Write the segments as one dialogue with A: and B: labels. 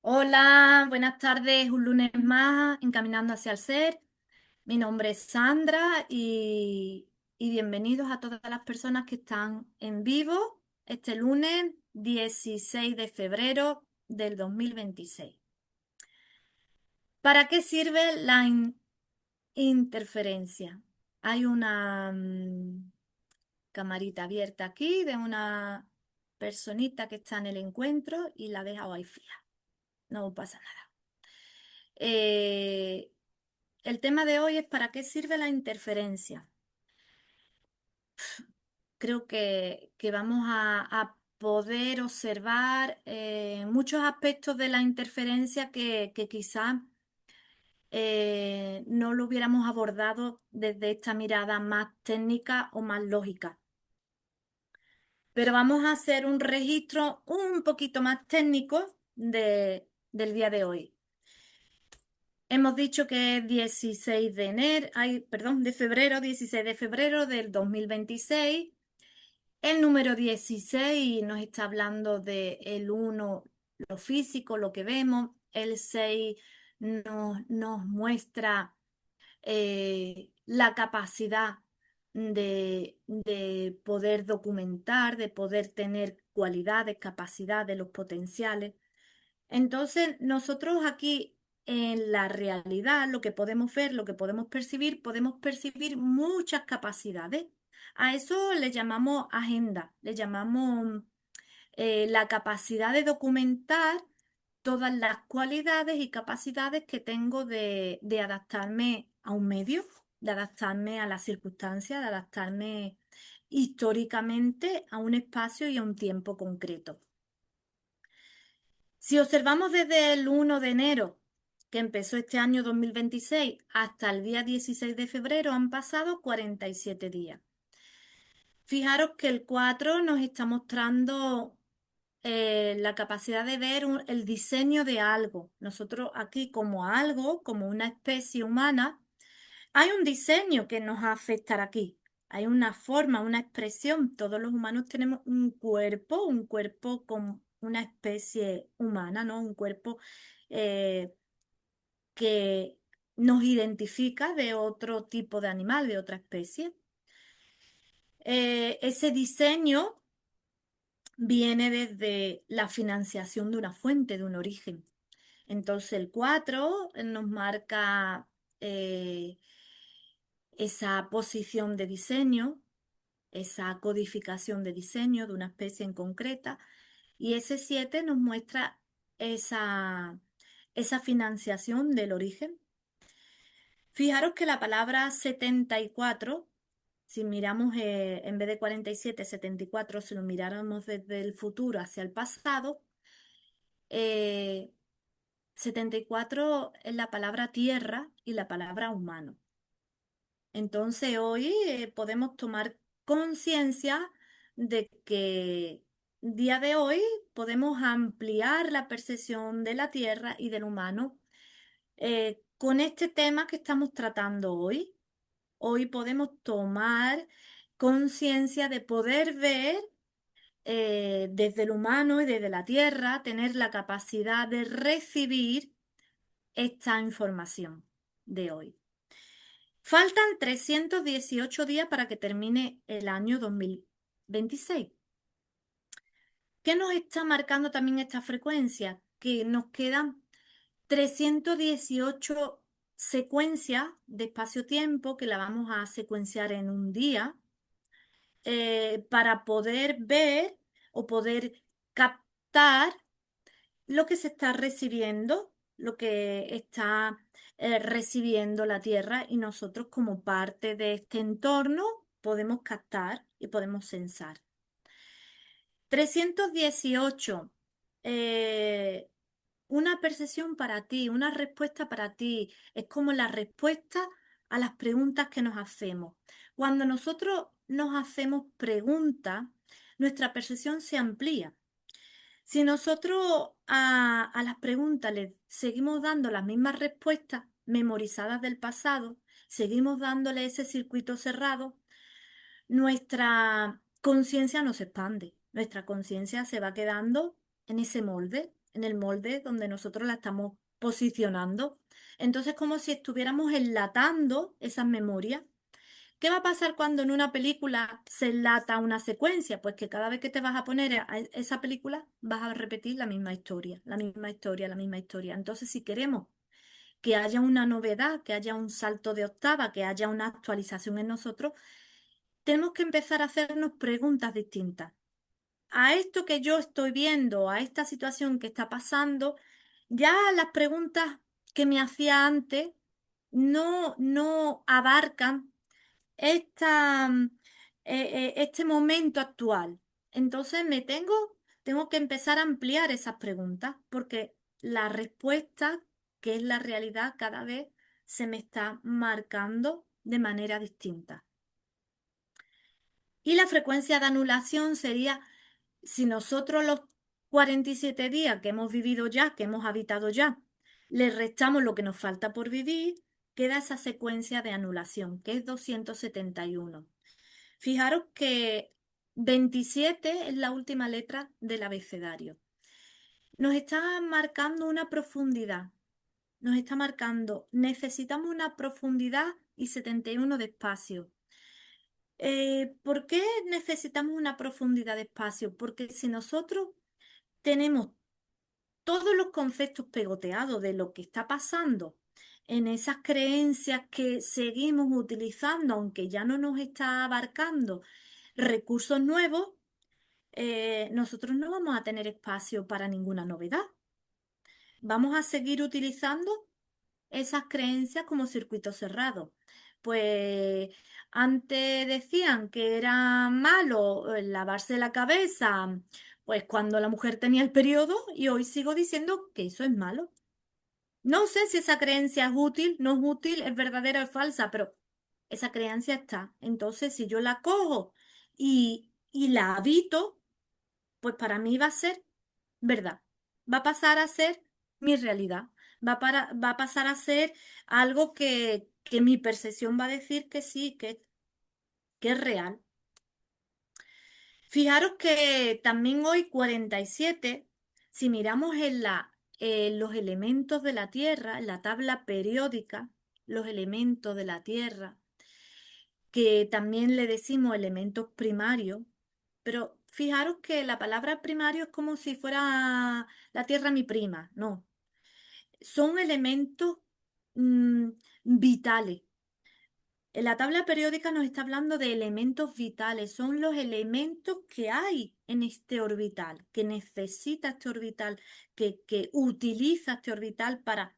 A: Hola, buenas tardes, un lunes más, encaminando hacia el ser. Mi nombre es Sandra y bienvenidos a todas las personas que están en vivo este lunes 16 de febrero del 2026. ¿Para qué sirve la interferencia? Hay una camarita abierta aquí de una personita que está en el encuentro y la he dejado ahí fija. No pasa nada. Eh, El tema de hoy es ¿para qué sirve la interferencia? Creo que vamos a poder observar muchos aspectos de la interferencia que quizás no lo hubiéramos abordado desde esta mirada más técnica o más lógica. Pero vamos a hacer un registro un poquito más técnico del día de hoy. Hemos dicho que es 16 de enero, ay, perdón, de febrero, 16 de febrero del 2026. El número 16 nos está hablando de el 1, lo físico, lo que vemos. El 6 nos muestra la capacidad de poder documentar, de poder tener cualidades, capacidades, los potenciales. Entonces, nosotros aquí en la realidad, lo que podemos ver, lo que podemos percibir muchas capacidades. A eso le llamamos agenda, le llamamos la capacidad de documentar todas las cualidades y capacidades que tengo de adaptarme a un medio, de adaptarme a las circunstancias, de adaptarme históricamente a un espacio y a un tiempo concreto. Si observamos desde el 1 de enero, que empezó este año 2026, hasta el día 16 de febrero, han pasado 47 días. Fijaros que el 4 nos está mostrando la capacidad de ver el diseño de algo. Nosotros aquí como algo, como una especie humana, hay un diseño que nos va a afectar aquí. Hay una forma, una expresión. Todos los humanos tenemos un cuerpo con una especie humana, ¿no? Un cuerpo eh, que nos identifica de otro tipo de animal, de otra especie. Ese diseño viene desde la financiación de una fuente, de un origen. Entonces el 4 nos marca eh, esa posición de diseño, esa codificación de diseño de una especie en concreta, y ese 7 nos muestra esa, esa financiación del origen. Fijaros que la palabra 74, si miramos en vez de 47, 74, si lo miráramos desde el futuro hacia el pasado, eh, 74 es la palabra tierra y la palabra humano. Entonces hoy podemos tomar conciencia de que día de hoy podemos ampliar la percepción de la tierra y del humano con este tema que estamos tratando hoy. Hoy podemos tomar conciencia de poder ver desde el humano y desde la tierra, tener la capacidad de recibir esta información de hoy. Faltan 318 días para que termine el año 2026. ¿Qué nos está marcando también esta frecuencia? Que nos quedan 318 secuencias de espacio-tiempo que la vamos a secuenciar en un día para poder ver o poder captar lo que se está recibiendo, lo que está recibiendo la Tierra y nosotros como parte de este entorno podemos captar y podemos sensar. 318. eh, una percepción para ti, una respuesta para ti. Es como la respuesta a las preguntas que nos hacemos. Cuando nosotros nos hacemos preguntas, nuestra percepción se amplía. Si nosotros a las preguntas le seguimos dando las mismas respuestas memorizadas del pasado, seguimos dándole ese circuito cerrado, nuestra conciencia no se expande, nuestra conciencia se va quedando en ese molde. en el molde donde nosotros la estamos posicionando. Entonces, como si estuviéramos enlatando esas memorias. ¿Qué va a pasar cuando en una película se enlata una secuencia? Pues que cada vez que te vas a poner a esa película vas a repetir la misma historia, la misma historia, la misma historia. Entonces, si queremos que haya una novedad, que haya un salto de octava, que haya una actualización en nosotros, tenemos que empezar a hacernos preguntas distintas. A esto que yo estoy viendo, a esta situación que está pasando, ya las preguntas que me hacía antes no abarcan esta, este momento actual. Entonces tengo que empezar a ampliar esas preguntas porque la respuesta, que es la realidad, cada vez se me está marcando de manera distinta. Y la frecuencia de anulación sería si nosotros los 47 días que hemos vivido ya, que hemos habitado ya, le restamos lo que nos falta por vivir, queda esa secuencia de anulación, que es 271. Fijaros que 27 es la última letra del abecedario. Nos está marcando una profundidad. Nos está marcando, necesitamos una profundidad y 71 de espacio. ¿Por qué necesitamos una profundidad de espacio? Porque si nosotros tenemos todos los conceptos pegoteados de lo que está pasando en esas creencias que seguimos utilizando, aunque ya no nos está abarcando recursos nuevos, nosotros no vamos a tener espacio para ninguna novedad. Vamos a seguir utilizando esas creencias como circuito cerrado. Pues antes decían que era malo lavarse la cabeza, pues cuando la mujer tenía el periodo, y hoy sigo diciendo que eso es malo. No sé si esa creencia es útil, no es útil, es verdadera o es falsa, pero esa creencia está. Entonces, si yo la cojo y la habito, pues para mí va a ser verdad. Va a pasar a ser mi realidad. Va a pasar a ser algo que mi percepción va a decir que sí, que es real. Fijaros que también hoy 47, si miramos en los elementos de la Tierra, en la tabla periódica, los elementos de la Tierra, que también le decimos elementos primarios, pero fijaros que la palabra primario es como si fuera la Tierra mi prima, no, son elementos mm, vitales. En la tabla periódica nos está hablando de elementos vitales, son los elementos que hay en este orbital, que necesita este orbital, que utiliza este orbital para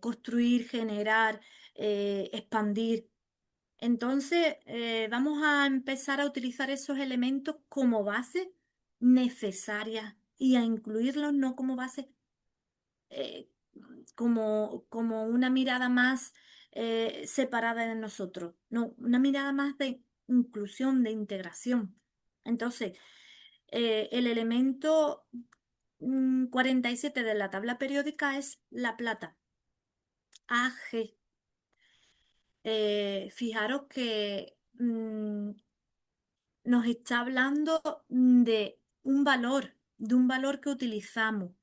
A: construir, generar, expandir. Entonces, vamos a empezar a utilizar esos elementos como base necesarias y a incluirlos no como base eh, como una mirada más separada de nosotros, no, una mirada más de inclusión, de integración. Entonces, el elemento 47 de la tabla periódica es la plata, Ag. Fijaros que nos está hablando de un valor que utilizamos.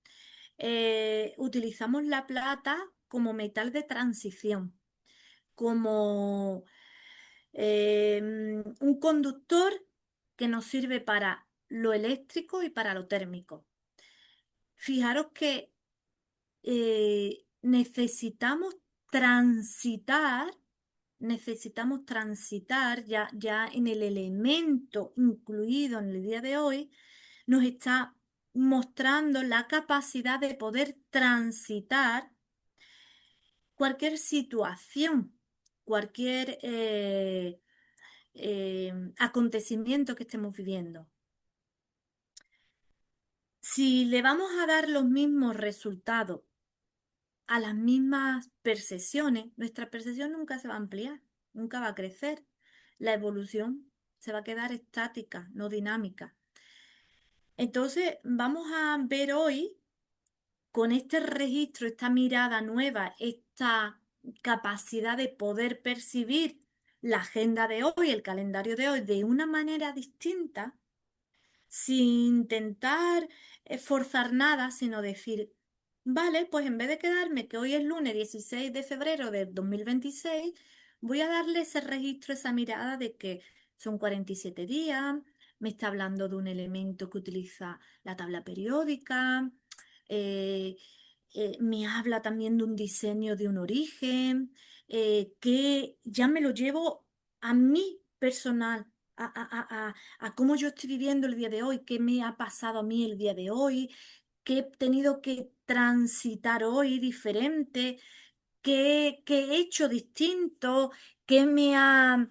A: Utilizamos la plata como metal de transición, como un conductor que nos sirve para lo eléctrico y para lo térmico. Fijaros que transitar, necesitamos transitar ya en el elemento incluido en el día de hoy, nos está mostrando la capacidad de poder transitar cualquier situación, cualquier acontecimiento que estemos viviendo. Si le vamos a dar los mismos resultados a las mismas percepciones, nuestra percepción nunca se va a ampliar, nunca va a crecer. La evolución se va a quedar estática, no dinámica. Entonces, vamos a ver hoy, con este registro, esta mirada nueva, esta capacidad de poder percibir la agenda de hoy, el calendario de hoy, de una manera distinta, sin intentar forzar nada, sino decir, vale, pues en vez de quedarme que hoy es lunes 16 de febrero del 2026, voy a darle ese registro, esa mirada de que son 47 días, me está hablando de un elemento que utiliza la tabla periódica, eh, me habla también de un diseño de un origen, que ya me lo llevo a mí personal, a cómo yo estoy viviendo el día de hoy, qué me ha pasado a mí el día de hoy, qué he tenido que transitar hoy diferente, qué he hecho distinto, qué me ha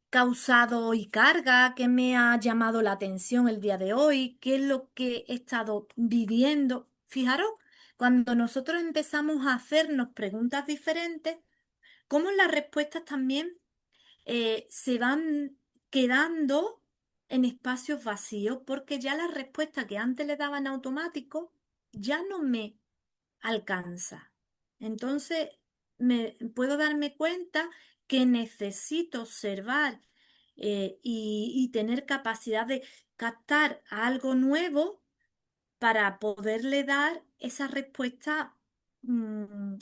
A: causado hoy carga, qué me ha llamado la atención el día de hoy, qué es lo que he estado viviendo. Fijaros, cuando nosotros empezamos a hacernos preguntas diferentes, cómo las respuestas también se van quedando en espacios vacíos, porque ya la respuesta que antes le daban automático ya no me alcanza. Entonces, me puedo darme cuenta que necesito observar y tener capacidad de captar algo nuevo para poderle dar esa respuesta mm,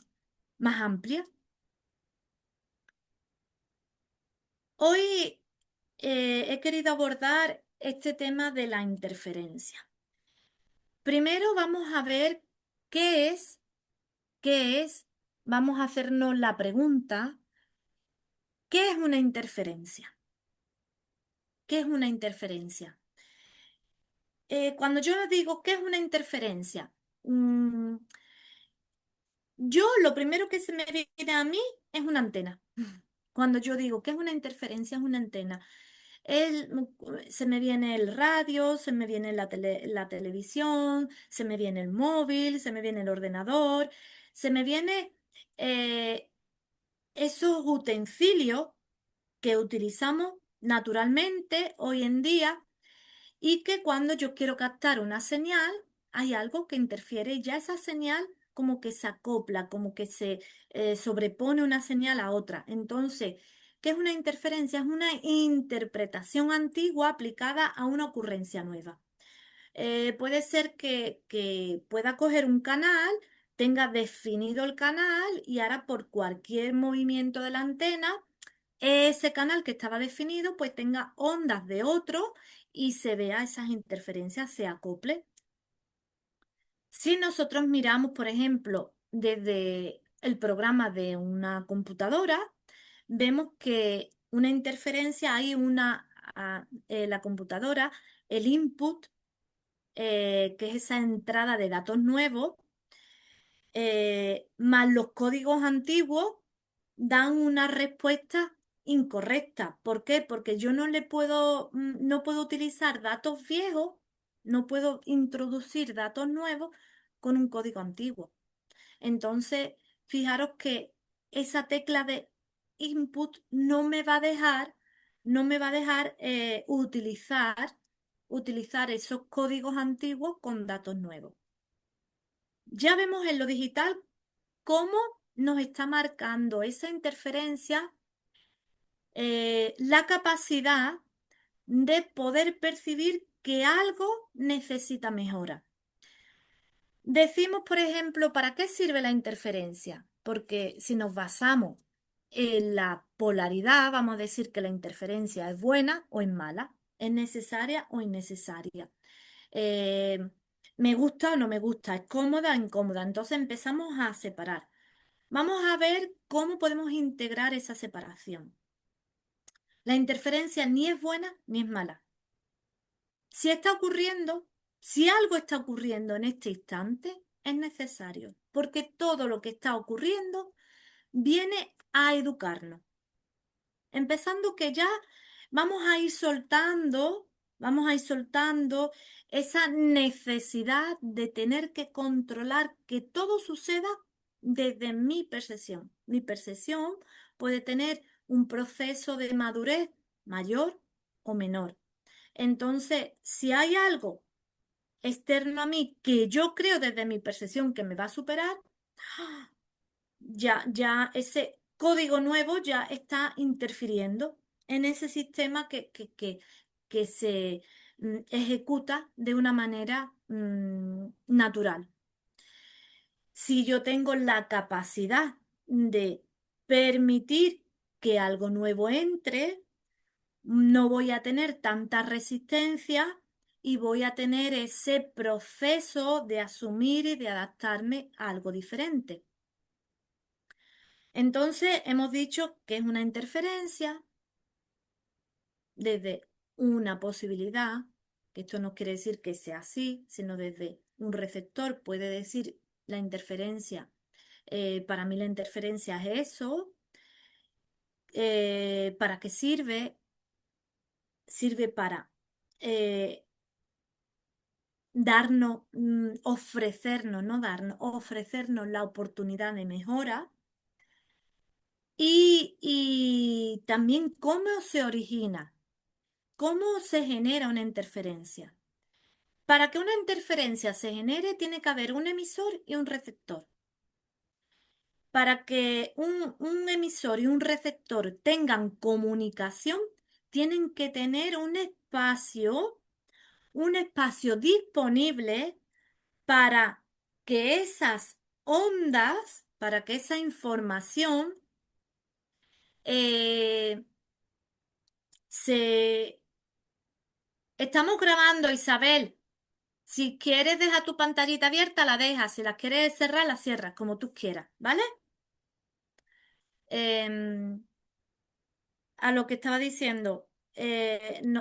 A: más amplia. Hoy he querido abordar este tema de la interferencia. Primero vamos a ver qué es, qué es, vamos a hacernos la pregunta, ¿qué es una interferencia? ¿Qué es una interferencia? Cuando yo digo qué es una interferencia, mm, yo lo primero que se me viene a mí es una antena. Cuando yo digo qué es una interferencia, es una antena. Se me viene el radio, se me viene la televisión, se me viene el móvil, se me viene el ordenador, se me viene eh, esos utensilios que utilizamos naturalmente hoy en día y que cuando yo quiero captar una señal, hay algo que interfiere y ya esa señal como que se acopla, como que se sobrepone una señal a otra. Entonces, ¿qué es una interferencia? Es una interpretación antigua aplicada a una ocurrencia nueva. Puede ser que pueda coger un canal, tenga definido el canal y ahora por cualquier movimiento de la antena, ese canal que estaba definido pues tenga ondas de otro y se vea esas interferencias, se acople. Si nosotros miramos, por ejemplo, desde el programa de una computadora, vemos que una interferencia hay la computadora, el input que es esa entrada de datos nuevos, más los códigos antiguos, dan una respuesta incorrecta. ¿Por qué? Porque yo no puedo utilizar datos viejos, no puedo introducir datos nuevos con un código antiguo. Entonces, fijaros que esa tecla de input no me va a dejar utilizar esos códigos antiguos con datos nuevos. Ya vemos en lo digital cómo nos está marcando esa interferencia la capacidad de poder percibir que algo necesita mejora. Decimos, por ejemplo, ¿para qué sirve la interferencia? Porque si nos basamos en la polaridad, vamos a decir que la interferencia es buena o es mala, es necesaria o innecesaria. Eh, me gusta o no me gusta, es cómoda o incómoda. Entonces empezamos a separar. Vamos a ver cómo podemos integrar esa separación. La interferencia ni es buena ni es mala. Si está ocurriendo, si algo está ocurriendo en este instante, es necesario, porque todo lo que está ocurriendo viene a educarnos. Empezando que ya vamos a ir soltando esa necesidad de tener que controlar que todo suceda desde mi percepción. Mi percepción puede tener un proceso de madurez mayor o menor. Entonces, si hay algo externo a mí que yo creo desde mi percepción que me va a superar, ya ese código nuevo ya está interfiriendo en ese sistema que se ejecuta de una manera natural. Si yo tengo la capacidad de permitir que algo nuevo entre, no voy a tener tanta resistencia y voy a tener ese proceso de asumir y de adaptarme a algo diferente. Entonces, hemos dicho que es una interferencia desde una posibilidad, que esto no quiere decir que sea así, sino desde un receptor puede decir la interferencia. Para mí la interferencia es eso. ¿Para qué sirve? Sirve para eh, darnos, ofrecernos, no darnos, ofrecernos la oportunidad de mejora y también cómo se origina, cómo se genera una interferencia. Para que una interferencia se genere, tiene que haber un emisor y un receptor. Para que un emisor y un receptor tengan comunicación, tienen que tener un espacio disponible para que esas ondas, para que esa información eh, se... Estamos grabando, Isabel. Si quieres dejar tu pantallita abierta, la dejas. Si la quieres cerrar, la cierras, como tú quieras, ¿vale? Em, a lo que estaba diciendo,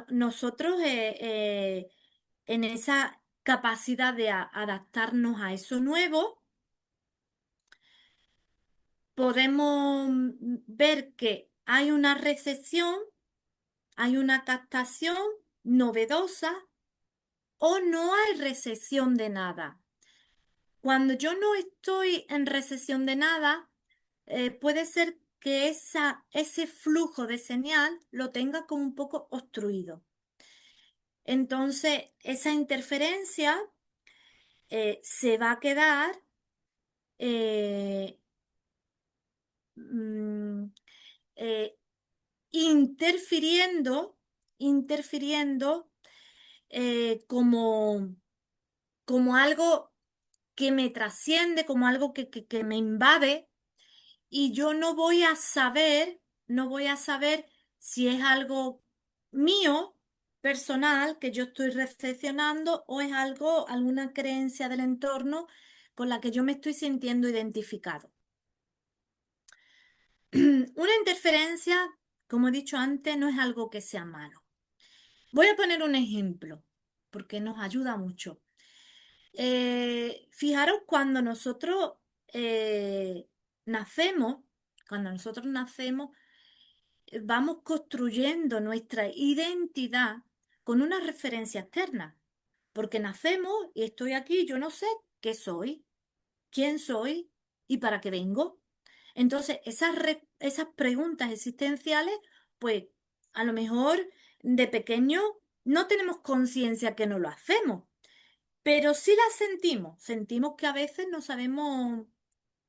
A: nosotros en esa capacidad de adaptarnos a eso nuevo, podemos ver que hay una recepción, hay una captación novedosa o no hay recepción de nada. Cuando yo no estoy en recepción de nada, puede ser que ese flujo de señal lo tenga como un poco obstruido. Entonces, esa interferencia se va a quedar eh, mm, eh, interfiriendo, interfiriendo como algo que me trasciende, como algo que me invade, y yo no voy a saber si es algo mío, personal, que yo estoy recepcionando, o es algo, alguna creencia del entorno con la que yo me estoy sintiendo identificado. Una interferencia, como he dicho antes, no es algo que sea malo. Voy a poner un ejemplo, porque nos ayuda mucho. Fijaros eh, nacemos, cuando nosotros nacemos, vamos construyendo nuestra identidad con una referencia externa, porque nacemos y estoy aquí, yo no sé qué soy, quién soy y para qué vengo. Entonces, esas preguntas existenciales, pues a lo mejor de pequeño no tenemos conciencia que no lo hacemos, pero sí las sentimos. Sentimos que a veces no sabemos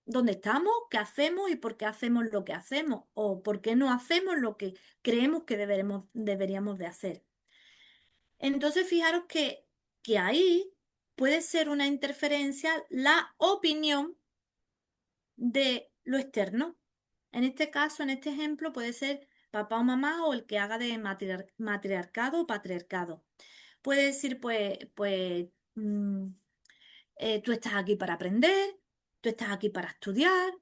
A: dónde estamos, qué hacemos y por qué hacemos lo que hacemos o por qué no hacemos lo que creemos que deberíamos de hacer. Entonces, fijaros que ahí puede ser una interferencia la opinión de lo externo. En este caso, en este ejemplo, puede ser papá o mamá o el que haga de matriarcado o patriarcado. Puede decir, tú estás aquí para aprender, tú estás aquí para estudiar,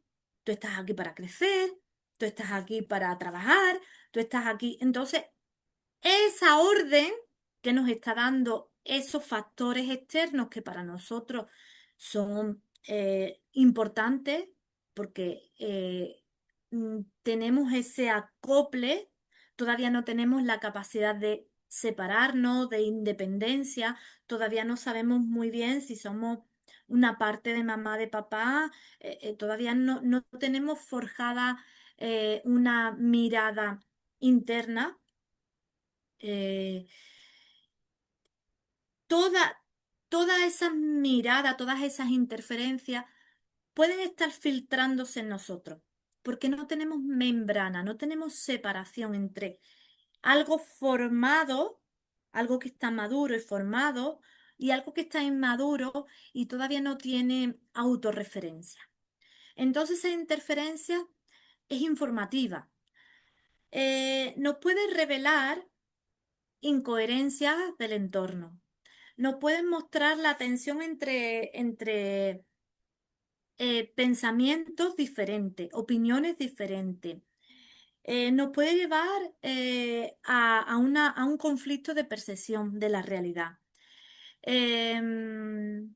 A: tú estás aquí para crecer, tú estás aquí para trabajar, tú estás aquí. Entonces, esa orden que nos está dando esos factores externos que para nosotros son importantes porque tenemos ese acople, todavía no tenemos la capacidad de separarnos, de independencia, todavía no sabemos muy bien si somos una parte de mamá, de papá, todavía no tenemos forjada una mirada interna. eh, toda, Todas esas miradas, todas esas interferencias pueden estar filtrándose en nosotros, porque no tenemos membrana, no tenemos separación entre algo formado, algo que está maduro y formado, y algo que está inmaduro y todavía no tiene autorreferencia. Entonces esa interferencia es informativa. Nos puede revelar incoherencias del entorno. Nos pueden mostrar la tensión entre pensamientos diferentes, opiniones diferentes. Nos puede llevar a un conflicto de percepción de la realidad. Em,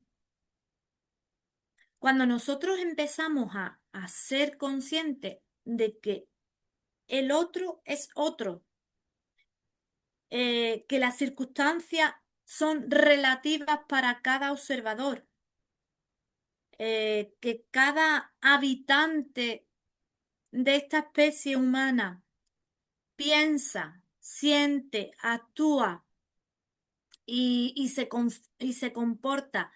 A: Cuando nosotros empezamos a ser conscientes de que el otro es otro, que las circunstancias son relativas para cada observador, que cada habitante de esta especie humana piensa, siente, actúa y se comporta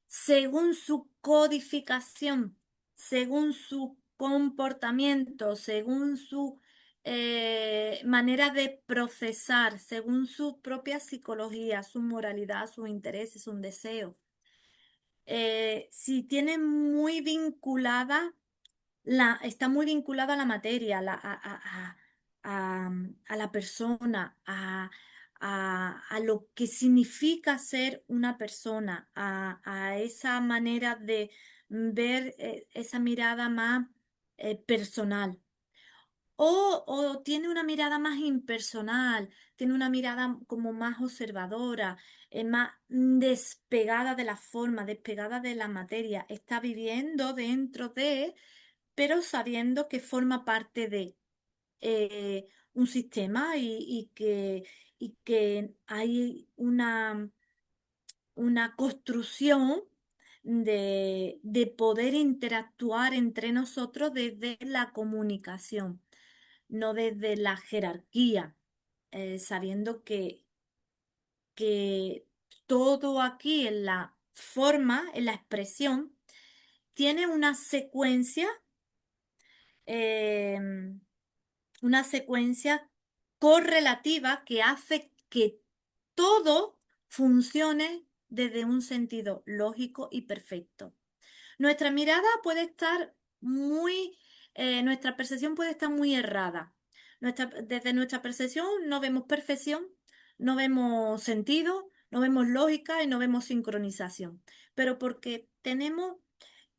A: según su codificación, según su comportamiento, según su manera de procesar, según su propia psicología, su moralidad, sus intereses, sus deseos. Si tiene muy vinculada está muy vinculada a la materia, a la persona, a lo que significa ser una persona, a esa manera de ver esa mirada más personal. O tiene una mirada más impersonal, tiene una mirada como más observadora, más despegada de la forma, despegada de la materia. Está viviendo dentro de, pero sabiendo que forma parte de un sistema y que hay una construcción de poder interactuar entre nosotros desde la comunicación, no desde la jerarquía, sabiendo que todo aquí en la forma, en la expresión, tiene em, una secuencia correlativa que hace que todo funcione desde un sentido lógico y perfecto. Nuestra mirada puede estar nuestra percepción puede estar muy errada. Desde nuestra percepción no vemos perfección, no vemos sentido, no vemos lógica y no vemos sincronización. Pero porque tenemos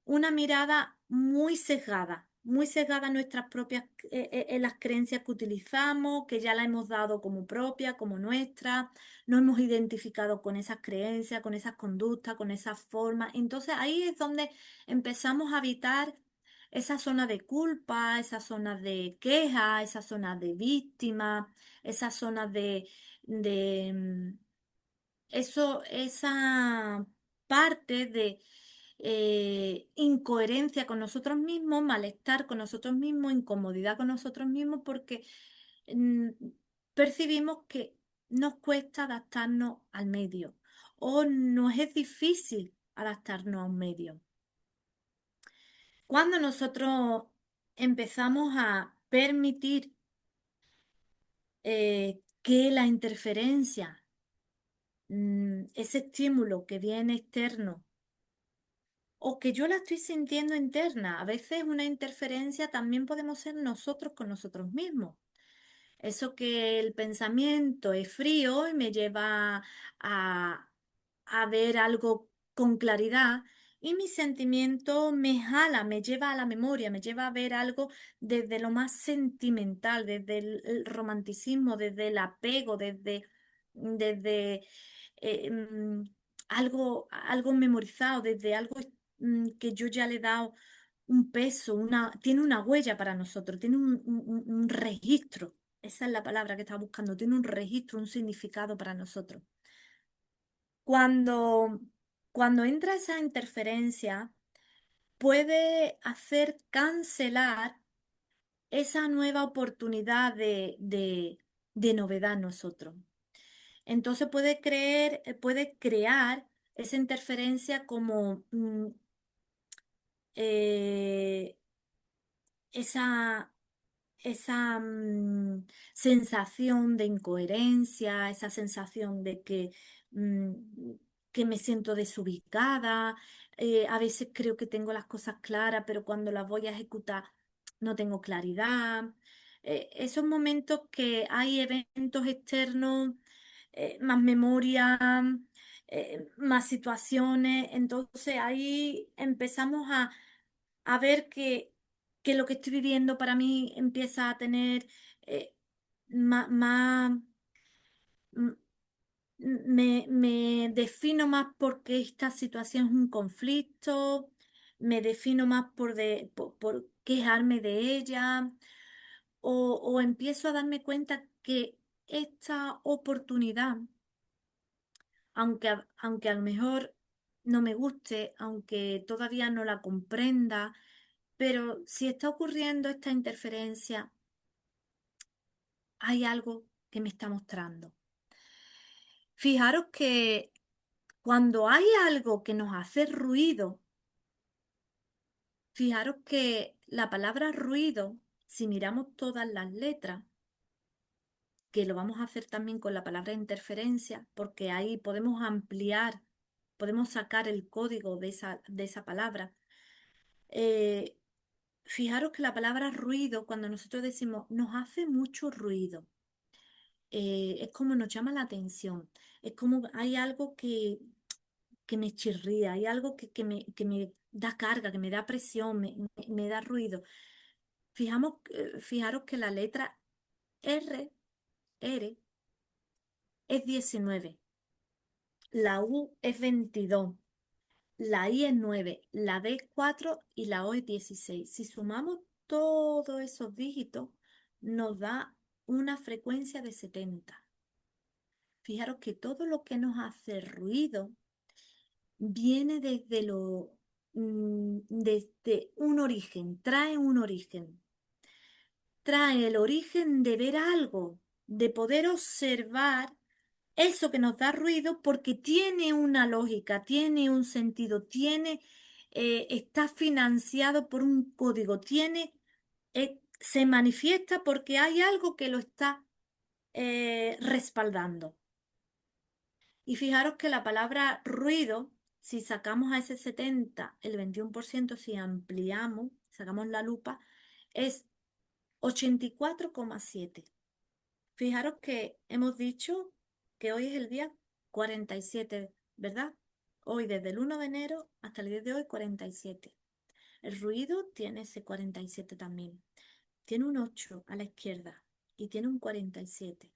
A: una mirada muy sesgada en nuestras propias, en las creencias que utilizamos, que ya la hemos dado como propia, como nuestra, nos hemos identificado con esas creencias, con esas conductas, con esas formas. Entonces ahí es donde empezamos a habitar esa zona de culpa, esa zona de queja, esa zona de víctima, esa zona de esa parte de incoherencia con nosotros mismos, malestar con nosotros mismos, incomodidad con nosotros mismos, porque mm, percibimos que nos cuesta adaptarnos al medio o nos es difícil adaptarnos a un medio. Cuando nosotros empezamos a permitir que la interferencia, ese estímulo que viene externo, o que yo la estoy sintiendo interna. A veces una interferencia también podemos ser nosotros con nosotros mismos. Eso que el pensamiento es frío y me lleva a, a ver algo con claridad y mi sentimiento me jala, me lleva a la memoria, me lleva a ver algo desde lo más sentimental, desde el romanticismo, desde el apego, desde eh, mm, algo memorizado, desde algo que yo ya le he dado un peso, tiene una huella para nosotros, tiene un registro. Esa es la palabra que estaba buscando. Tiene un registro, un significado para nosotros. Cuando, cuando entra esa interferencia, puede hacer cancelar esa nueva oportunidad de novedad en nosotros. Entonces puede crear esa interferencia como eh, esa esa sensación de incoherencia, esa sensación de mm, que me siento desubicada. A veces creo que tengo las cosas claras, pero cuando las voy a ejecutar no tengo claridad. Esos momentos que hay eventos externos, más memoria, más situaciones, entonces ahí empezamos a ver que lo que estoy viviendo para mí empieza a tener eh, más, me defino más porque esta situación es un conflicto, me defino más por quejarme de ella, o empiezo a darme cuenta que esta oportunidad, aunque a lo mejor no me guste, aunque todavía no la comprenda, pero si está ocurriendo esta interferencia, hay algo que me está mostrando. Fijaros que cuando hay algo que nos hace ruido, fijaros que la palabra ruido, si miramos todas las letras, que lo vamos a hacer también con la palabra interferencia, porque ahí podemos ampliar, podemos sacar el código de esa palabra. Eh, Fijaros que la palabra ruido, cuando nosotros decimos nos hace mucho ruido, es como nos llama la atención, es como hay algo que me chirría, hay algo que me da carga, que me da presión, me da ruido. Fijaros que la letra R, R es 19, la U es 22, la I es 9, la D es 4 y la O es 16. Si sumamos todos esos dígitos, nos da una frecuencia de 70. Fijaros que todo lo que nos hace ruido viene desde un origen, trae un origen, trae el origen de ver algo, de poder observar eso que nos da ruido porque tiene una lógica, tiene un sentido, está financiado por un código, se manifiesta porque hay algo que lo está respaldando. Y fijaros que la palabra ruido, si sacamos a ese 70 el 21%, si ampliamos, sacamos la lupa, es 84,7. Fijaros que hemos dicho que hoy es el día 47, ¿verdad? Hoy, desde el 1 de enero hasta el día de hoy, 47. El ruido tiene ese 47 también. Tiene un 8 a la izquierda y tiene un 47.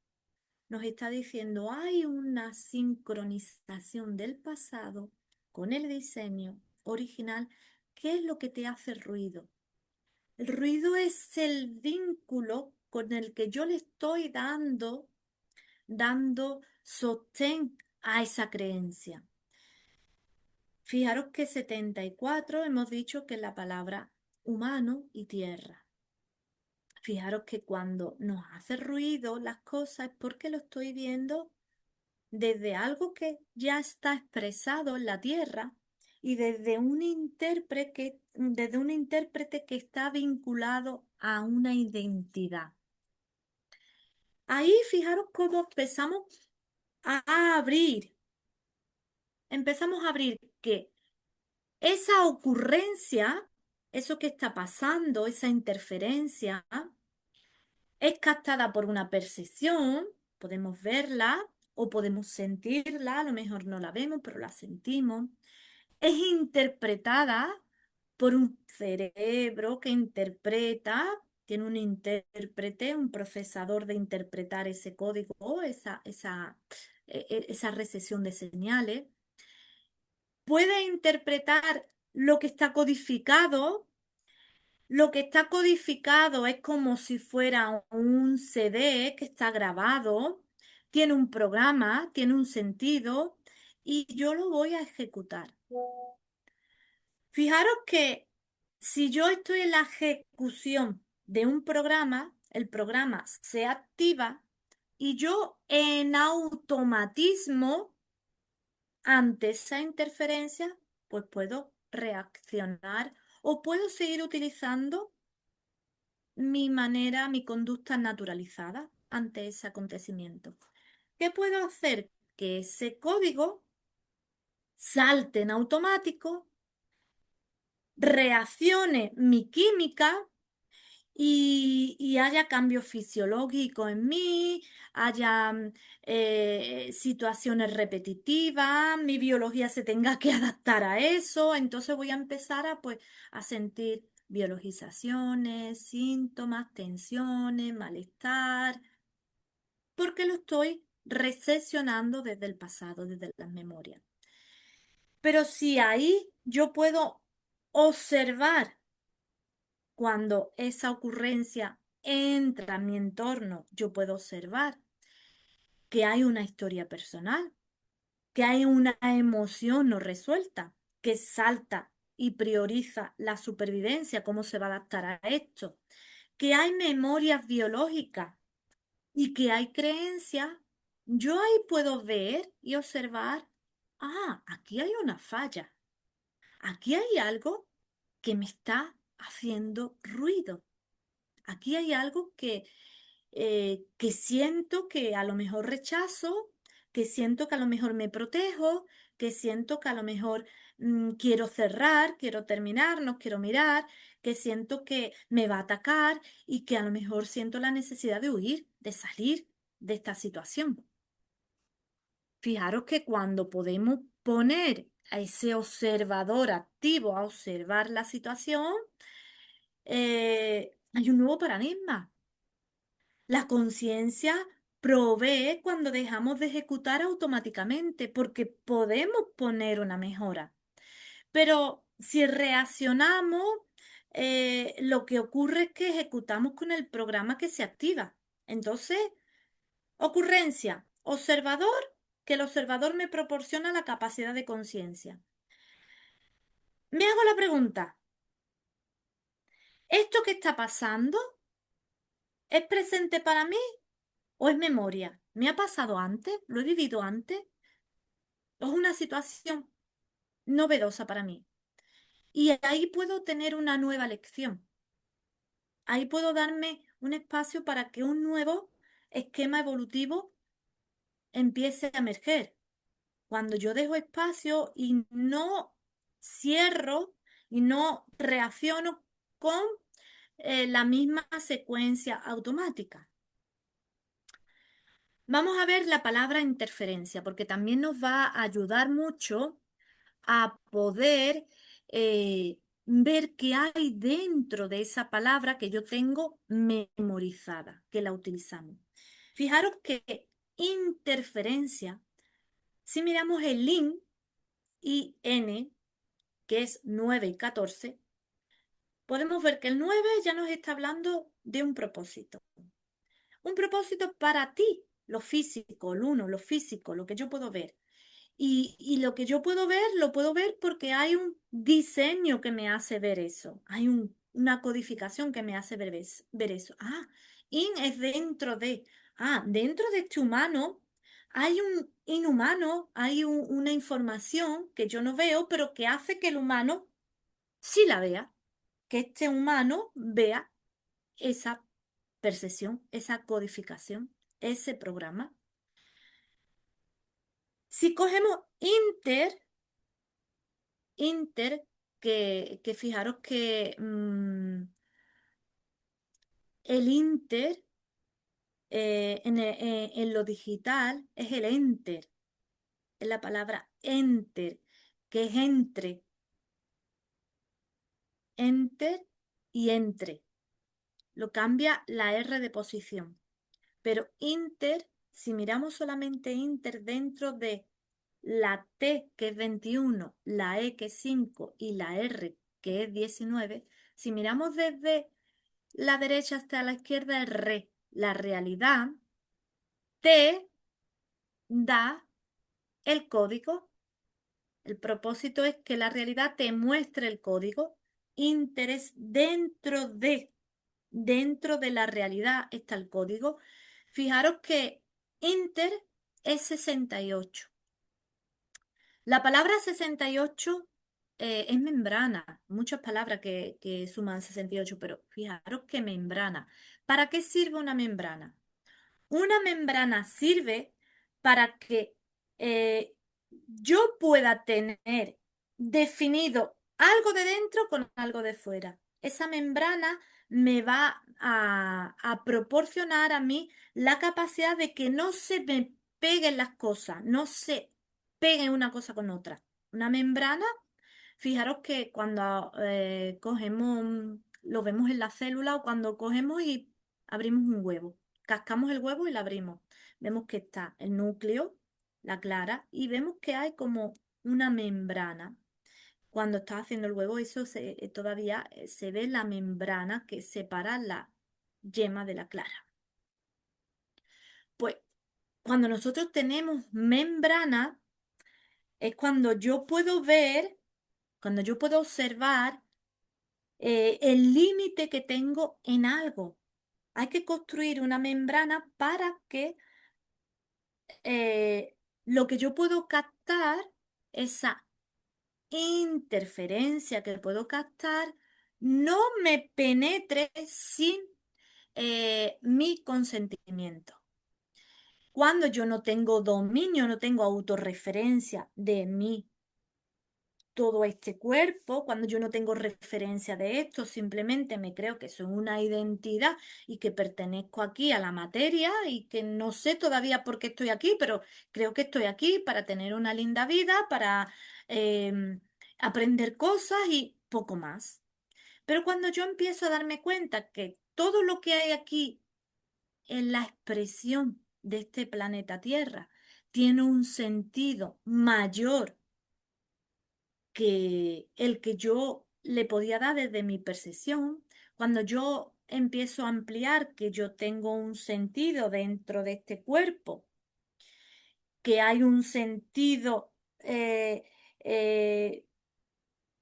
A: Nos está diciendo, hay una sincronización del pasado con el diseño original. ¿Qué es lo que te hace ruido? El ruido es el vínculo con el que yo le estoy dando sostén a esa creencia. Fijaros que 74 hemos dicho que es la palabra humano y tierra. Fijaros que cuando nos hace ruido las cosas es porque lo estoy viendo desde algo que ya está expresado en la tierra y desde un intérprete que está vinculado a una identidad. Ahí fijaros cómo a abrir, empezamos a abrir que esa ocurrencia, eso que está pasando, esa interferencia, es captada por una percepción, podemos verla o podemos sentirla, a lo mejor no la vemos, pero la sentimos. Es interpretada por un cerebro que interpreta, tiene un intérprete, un procesador de interpretar ese código, esa recepción de señales. Puede interpretar lo que está codificado. Lo que está codificado es como si fuera un CD que está grabado, tiene un programa, tiene un sentido y yo lo voy a ejecutar. Fijaros que si yo estoy en la ejecución de un programa, el programa se activa y yo en automatismo ante esa interferencia, pues puedo reaccionar o puedo seguir utilizando mi manera, mi conducta naturalizada ante ese acontecimiento. ¿Qué puedo hacer? Que ese código salte en automático, reaccione mi química y haya cambios fisiológicos en mí, haya situaciones repetitivas, mi biología se tenga que adaptar a eso, entonces voy a empezar a, pues, a sentir biologizaciones, síntomas, tensiones, malestar, porque lo estoy recesionando desde el pasado, desde las memorias. Pero si ahí yo puedo observar cuando esa ocurrencia entra en mi entorno, yo puedo observar que hay una historia personal, que hay una emoción no resuelta, que salta y prioriza la supervivencia, cómo se va a adaptar a esto, que hay memorias biológicas y que hay creencias. Yo ahí puedo ver y observar, aquí hay una falla, aquí hay algo que me está haciendo ruido. Aquí hay algo que siento que a lo mejor rechazo, que siento que a lo mejor me protejo, que siento que a lo mejor quiero cerrar, quiero terminar, no quiero mirar, que siento que me va a atacar y que a lo mejor siento la necesidad de huir, de salir de esta situación. Fijaros que cuando podemos poner a ese observador activo a observar la situación, hay un nuevo paradigma. La conciencia provee cuando dejamos de ejecutar automáticamente, porque podemos poner una mejora. Pero si reaccionamos, lo que ocurre es que ejecutamos con el programa que se activa. Entonces, ocurrencia, observador, que el observador me proporciona la capacidad de conciencia. Me hago la pregunta, ¿esto que está pasando es presente para mí o es memoria? ¿Me ha pasado antes? ¿Lo he vivido antes? Es una situación novedosa para mí. Y ahí puedo tener una nueva lección. Ahí puedo darme un espacio para que un nuevo esquema evolutivo empiece a emerger. Cuando yo dejo espacio y no cierro y no reacciono con la misma secuencia automática. Vamos a ver la palabra interferencia, porque también nos va a ayudar mucho a poder ver qué hay dentro de esa palabra que yo tengo memorizada, que la utilizamos. Fijaros que interferencia, si miramos el IN, que es 9 y 14, podemos ver que el 9 ya nos está hablando de un propósito. Un propósito para ti, lo físico, el uno, lo físico, lo que yo puedo ver. Y lo que yo puedo ver, lo puedo ver porque hay un diseño que me hace ver eso. Hay una codificación que me hace ver eso. In es dentro de. Dentro de este humano hay un inhumano, hay una información que yo no veo, pero que hace que el humano sí la vea. Que este humano vea esa percepción, esa codificación, ese programa. Si cogemos Inter, que fijaros que el Inter en lo digital es el Enter, es la palabra Enter, que es enter y entre. Lo cambia la R de posición. Pero Inter, si miramos solamente Inter dentro de la T, que es 21, la E, que es 5, y la R, que es 19, si miramos desde la derecha hasta la izquierda es re. La realidad te da el código. El propósito es que la realidad te muestre el código. Interés dentro de la realidad está el código. Fijaros que inter es 68. La palabra 68 es membrana, muchas palabras que suman 68, pero fijaros que membrana. ¿Para qué sirve una membrana? Una membrana sirve para que eh, yo pueda tener definido algo de dentro con algo de fuera. Esa membrana me va a proporcionar a mí la capacidad de que no se me peguen las cosas, no se peguen una cosa con otra. Una membrana, fijaros que cuando cogemos, lo vemos en la célula o cuando cogemos y abrimos un huevo. Cascamos el huevo y lo abrimos. Vemos que está el núcleo, la clara, y vemos que hay como una membrana. Cuando está haciendo el huevo, todavía se ve la membrana que separa la yema de la clara. Pues cuando nosotros tenemos membrana, es cuando yo puedo ver, cuando yo puedo observar el límite que tengo en algo. Hay que construir una membrana para que lo que yo puedo captar, esa interferencia que puedo captar, no me penetre sin mi consentimiento. Cuando yo no tengo dominio, no tengo autorreferencia de mí todo este cuerpo, cuando yo no tengo referencia de esto, simplemente me creo que soy una identidad y que pertenezco aquí a la materia y que no sé todavía por qué estoy aquí, pero creo que estoy aquí para tener una linda vida, para aprender cosas y poco más. Pero cuando yo empiezo a darme cuenta que todo lo que hay aquí en la expresión de este planeta Tierra tiene un sentido mayor que el que yo le podía dar desde mi percepción, cuando yo empiezo a ampliar que yo tengo un sentido dentro de este cuerpo, que hay un sentido eh, eh,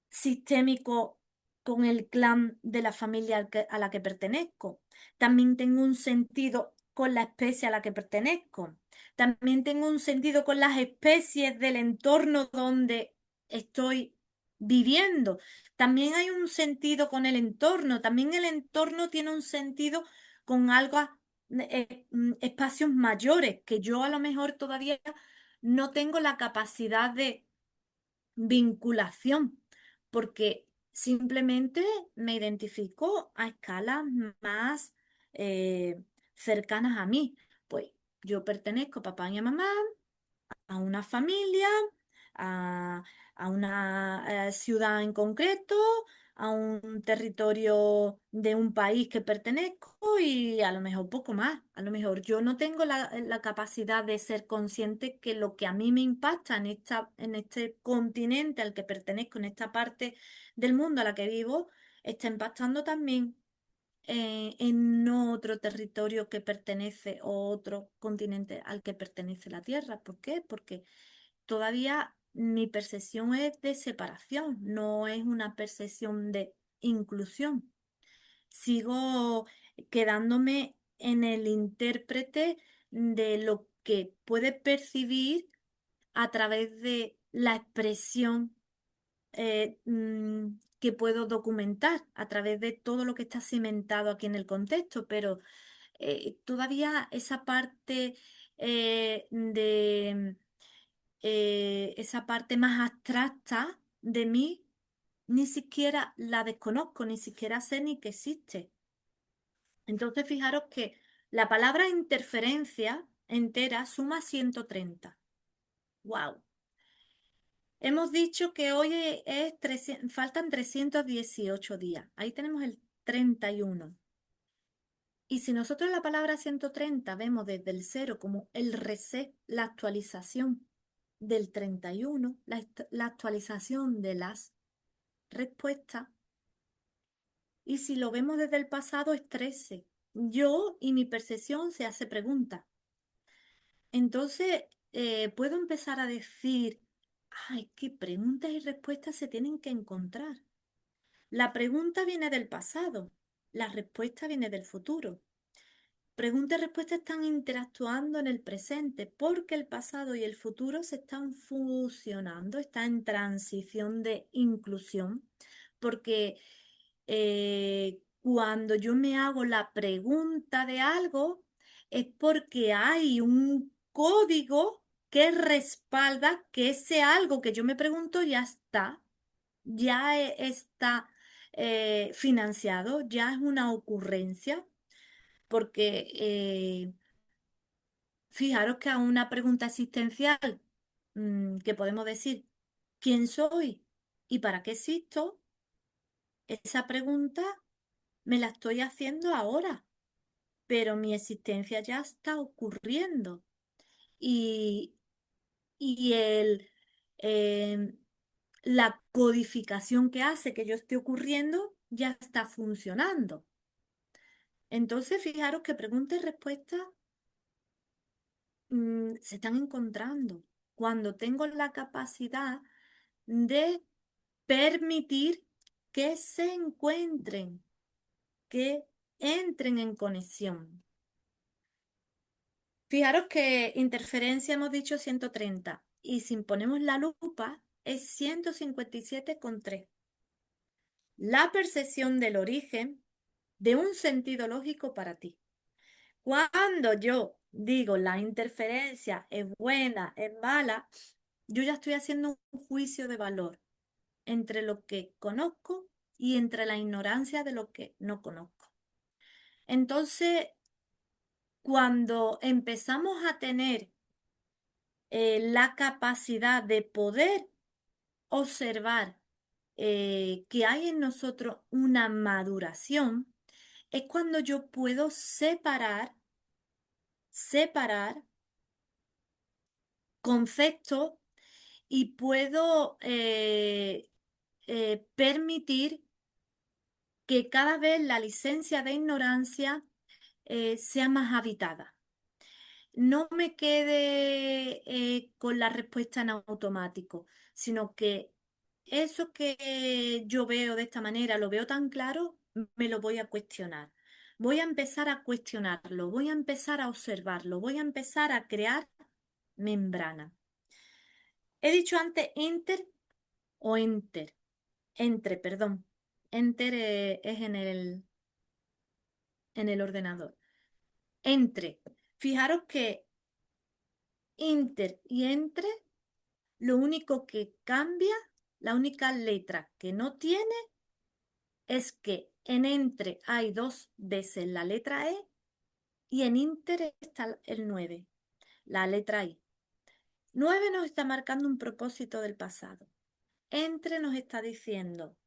A: sistémico con el clan de la familia a la que pertenezco. También tengo un sentido con la especie a la que pertenezco. También tengo un sentido con las especies del entorno donde estoy viviendo. También hay un sentido con el entorno. También el entorno tiene un sentido con algo, espacios mayores que yo a lo mejor todavía no tengo la capacidad de vinculación, porque simplemente me identifico a escalas más eh, cercanas a mí. Pues yo pertenezco a papá y a mamá, a una familia, a, a una ciudad en concreto, a un territorio de un país que pertenezco y a lo mejor poco más. A lo mejor yo no tengo la capacidad de ser consciente que lo que a mí me impacta en este continente al que pertenezco, en esta parte del mundo a la que vivo, está impactando también en otro territorio que pertenece o otro continente al que pertenece la Tierra. ¿Por qué? Porque todavía mi percepción es de separación, no es una percepción de inclusión. Sigo quedándome en el intérprete de lo que puede percibir a través de la expresión que puedo documentar a través de todo lo que está cimentado aquí en el contexto, pero todavía esa parte de esa parte más abstracta de mí, ni siquiera la desconozco, ni siquiera sé ni que existe. Entonces, fijaros que la palabra interferencia entera suma 130. ¡Wow! Hemos dicho que hoy es 300, faltan 318 días. Ahí tenemos el 31. Y si nosotros la palabra 130 vemos desde el cero como el reset, la actualización del 31, la actualización de las respuestas, y si lo vemos desde el pasado es 13. Yo y mi percepción se hace pregunta. Entonces, puedo empezar a decir, ay, qué preguntas y respuestas se tienen que encontrar. La pregunta viene del pasado, la respuesta viene del futuro. pregunta y respuesta están interactuando en el presente porque el pasado y el futuro se están fusionando, está en transición de inclusión, porque cuando yo me hago la pregunta de algo es porque hay un código que respalda que ese algo que yo me pregunto ya está, está financiado, ya es una ocurrencia, porque fijaros que a una pregunta existencial que podemos decir, ¿quién soy y para qué existo? Esa pregunta me la estoy haciendo ahora, pero mi existencia ya está ocurriendo y, y em, la codificación que hace que yo esté ocurriendo ya está funcionando. Entonces, fijaros que pregunta y respuesta se están encontrando cuando tengo la capacidad de permitir que se encuentren, que entren en conexión. Fijaros que interferencia hemos dicho 130 y si ponemos la lupa es 157,3. La percepción del origen de un sentido lógico para ti. Cuando yo digo la interferencia es buena, es mala, yo ya estoy haciendo un juicio de valor entre lo que conozco y entre la ignorancia de lo que no conozco. Entonces, cuando empezamos a tener la capacidad de poder observar que hay en nosotros una maduración, es cuando yo puedo separar conceptos y puedo permitir que cada vez la licencia de ignorancia sea más habitada. No me quede con la respuesta en automático, sino que eso que yo veo de esta manera, lo veo tan claro, me lo voy a cuestionar. Voy a empezar a cuestionarlo, voy a empezar a observarlo, voy a empezar a crear membrana. He dicho antes enter o enter, entre, perdón. Enter es en el ordenador. Entre. Fijaros que inter y entre, lo único que cambia, la única letra que no tiene es que en entre hay dos veces la letra E y en inter está el 9, la letra I. 9 nos está marcando un propósito del pasado. Entre nos está diciendo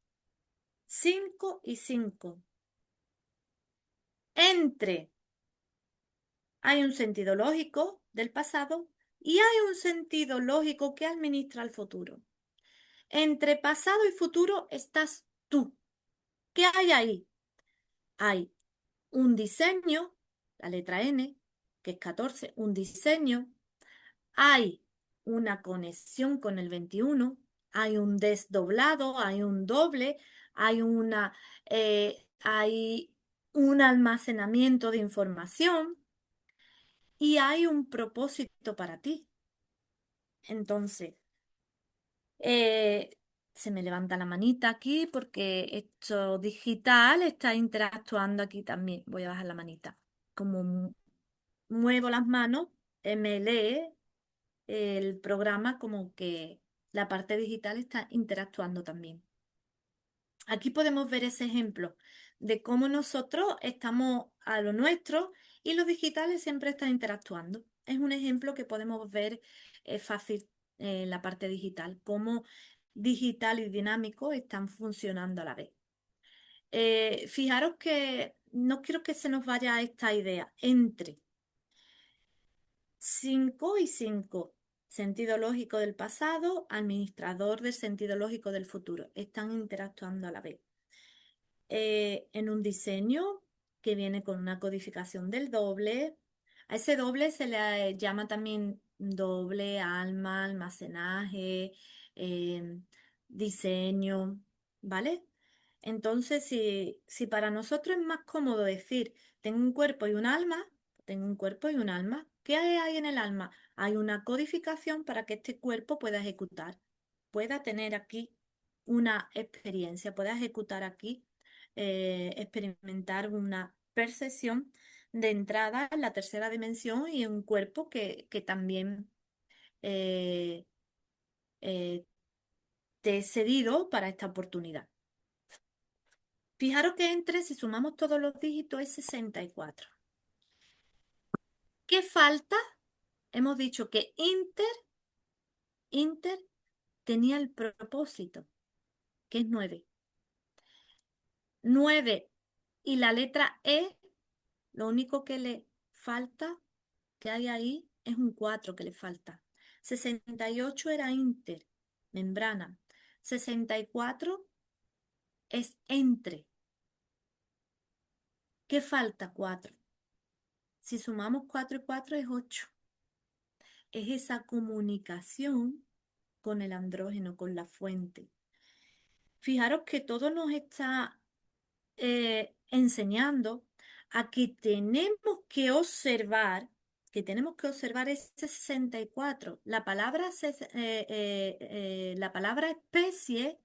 A: 5 y 5. Entre hay un sentido lógico del pasado y hay un sentido lógico que administra el futuro. Entre pasado y futuro estás tú. ¿Qué hay ahí? Hay un diseño, la letra N, que es 14, un diseño. Hay una conexión con el 21, hay un desdoblado, hay un doble, hay un almacenamiento de información y hay un propósito para ti. Entonces, eh, se me levanta la manita aquí porque esto digital está interactuando aquí también. Voy a bajar la manita. Como muevo las manos, me lee el programa como que la parte digital está interactuando también. Aquí podemos ver ese ejemplo de cómo nosotros estamos a lo nuestro y los digitales siempre están interactuando. Es un ejemplo que podemos ver fácil en la parte digital, cómo digital y dinámico están funcionando a la vez. Fijaros que no quiero que se nos vaya esta idea entre 5 y 5. Sentido lógico del pasado, administrador del sentido lógico del futuro. Están interactuando a la vez. En un diseño que viene con una codificación del doble. A ese doble se le llama también doble, alma, almacenaje, eh, diseño, ¿vale? Entonces, si para nosotros es más cómodo decir, tengo un cuerpo y un alma, Tengo un cuerpo y un alma. ¿Qué hay en el alma? Hay una codificación para que este cuerpo pueda ejecutar, pueda tener aquí una experiencia, pueda ejecutar aquí, experimentar una percepción de entrada en la tercera dimensión y un cuerpo que también eh, eh, te he cedido para esta oportunidad. Fijaros que entre, si sumamos todos los dígitos, es 64. ¿Qué falta? Hemos dicho que Inter tenía el propósito, que es 9. 9 y la letra E, lo único que le falta, que hay ahí, es un 4 que le falta. 68 era Inter, membrana. 64 es entre. ¿Qué falta? 4. Si sumamos 4 y 4 es 8. Es esa comunicación con el andrógeno, con la fuente. Fijaros que todo nos está enseñando a que tenemos que observar ese 64. La palabra especie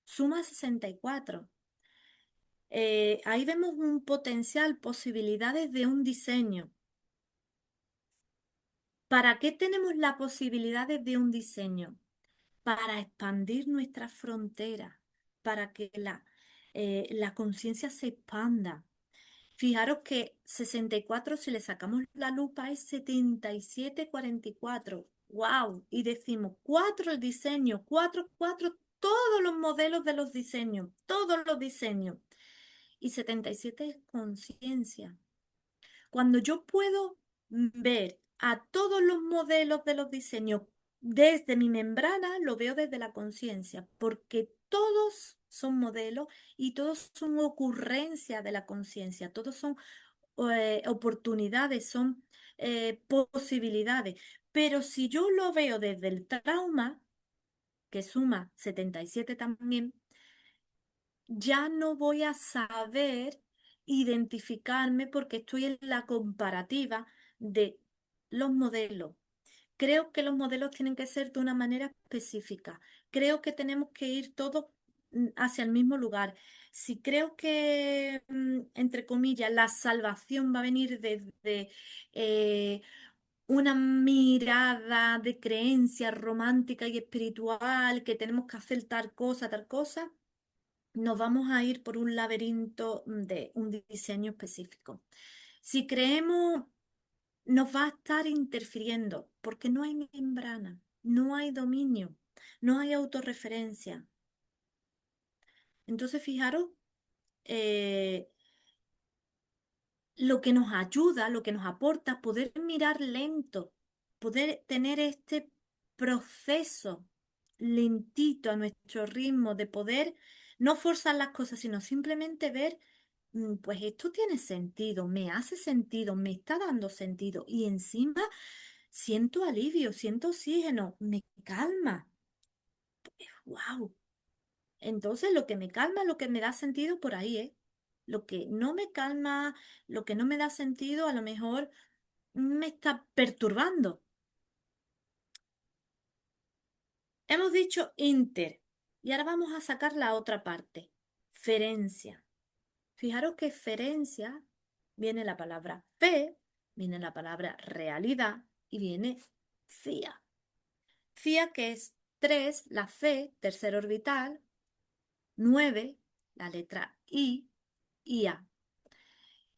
A: suma 64. Ahí vemos un potencial, posibilidades de un diseño. ¿Para qué tenemos las posibilidades de un diseño? Para expandir nuestras fronteras, para que la conciencia se expanda. Fijaros que 64, si le sacamos la lupa, es 77,44. ¡Wow! Y decimos 4 el diseño, 4 4 todos los modelos de los diseños, todos los diseños. Y 77 es conciencia. Cuando yo puedo ver a todos los modelos de los diseños desde mi membrana, lo veo desde la conciencia, porque todos son modelos y todos son ocurrencias de la conciencia, todos son oportunidades, son posibilidades. Pero si yo lo veo desde el trauma, que suma 77 también, ya no voy a saber identificarme porque estoy en la comparativa de los modelos. Creo que los modelos tienen que ser de una manera específica. Creo que tenemos que ir todos hacia el mismo lugar. Si creo que, entre comillas, la salvación va a venir desde una mirada de creencia romántica y espiritual, que tenemos que hacer tal cosa, nos vamos a ir por un laberinto de un diseño específico. Si creemos, nos va a estar interfiriendo porque no hay membrana, no hay dominio, no hay autorreferencia. Entonces, fijaros, eh, lo que nos ayuda, lo que nos aporta, poder mirar lento, poder tener este proceso lentito a nuestro ritmo, de poder no forzar las cosas, sino simplemente ver, pues esto tiene sentido, me hace sentido, me está dando sentido y encima siento alivio, siento oxígeno, me calma. ¡Wow! Entonces, lo que me calma, lo que me da sentido por ahí, ¿eh? Lo que no me calma, lo que no me da sentido, a lo mejor me está perturbando. Hemos dicho inter y ahora vamos a sacar la otra parte, ferencia. Fijaros que ferencia viene la palabra fe, viene la palabra realidad y viene fía. Fía que es 3 la fe, tercer orbital, 9 la letra I y A.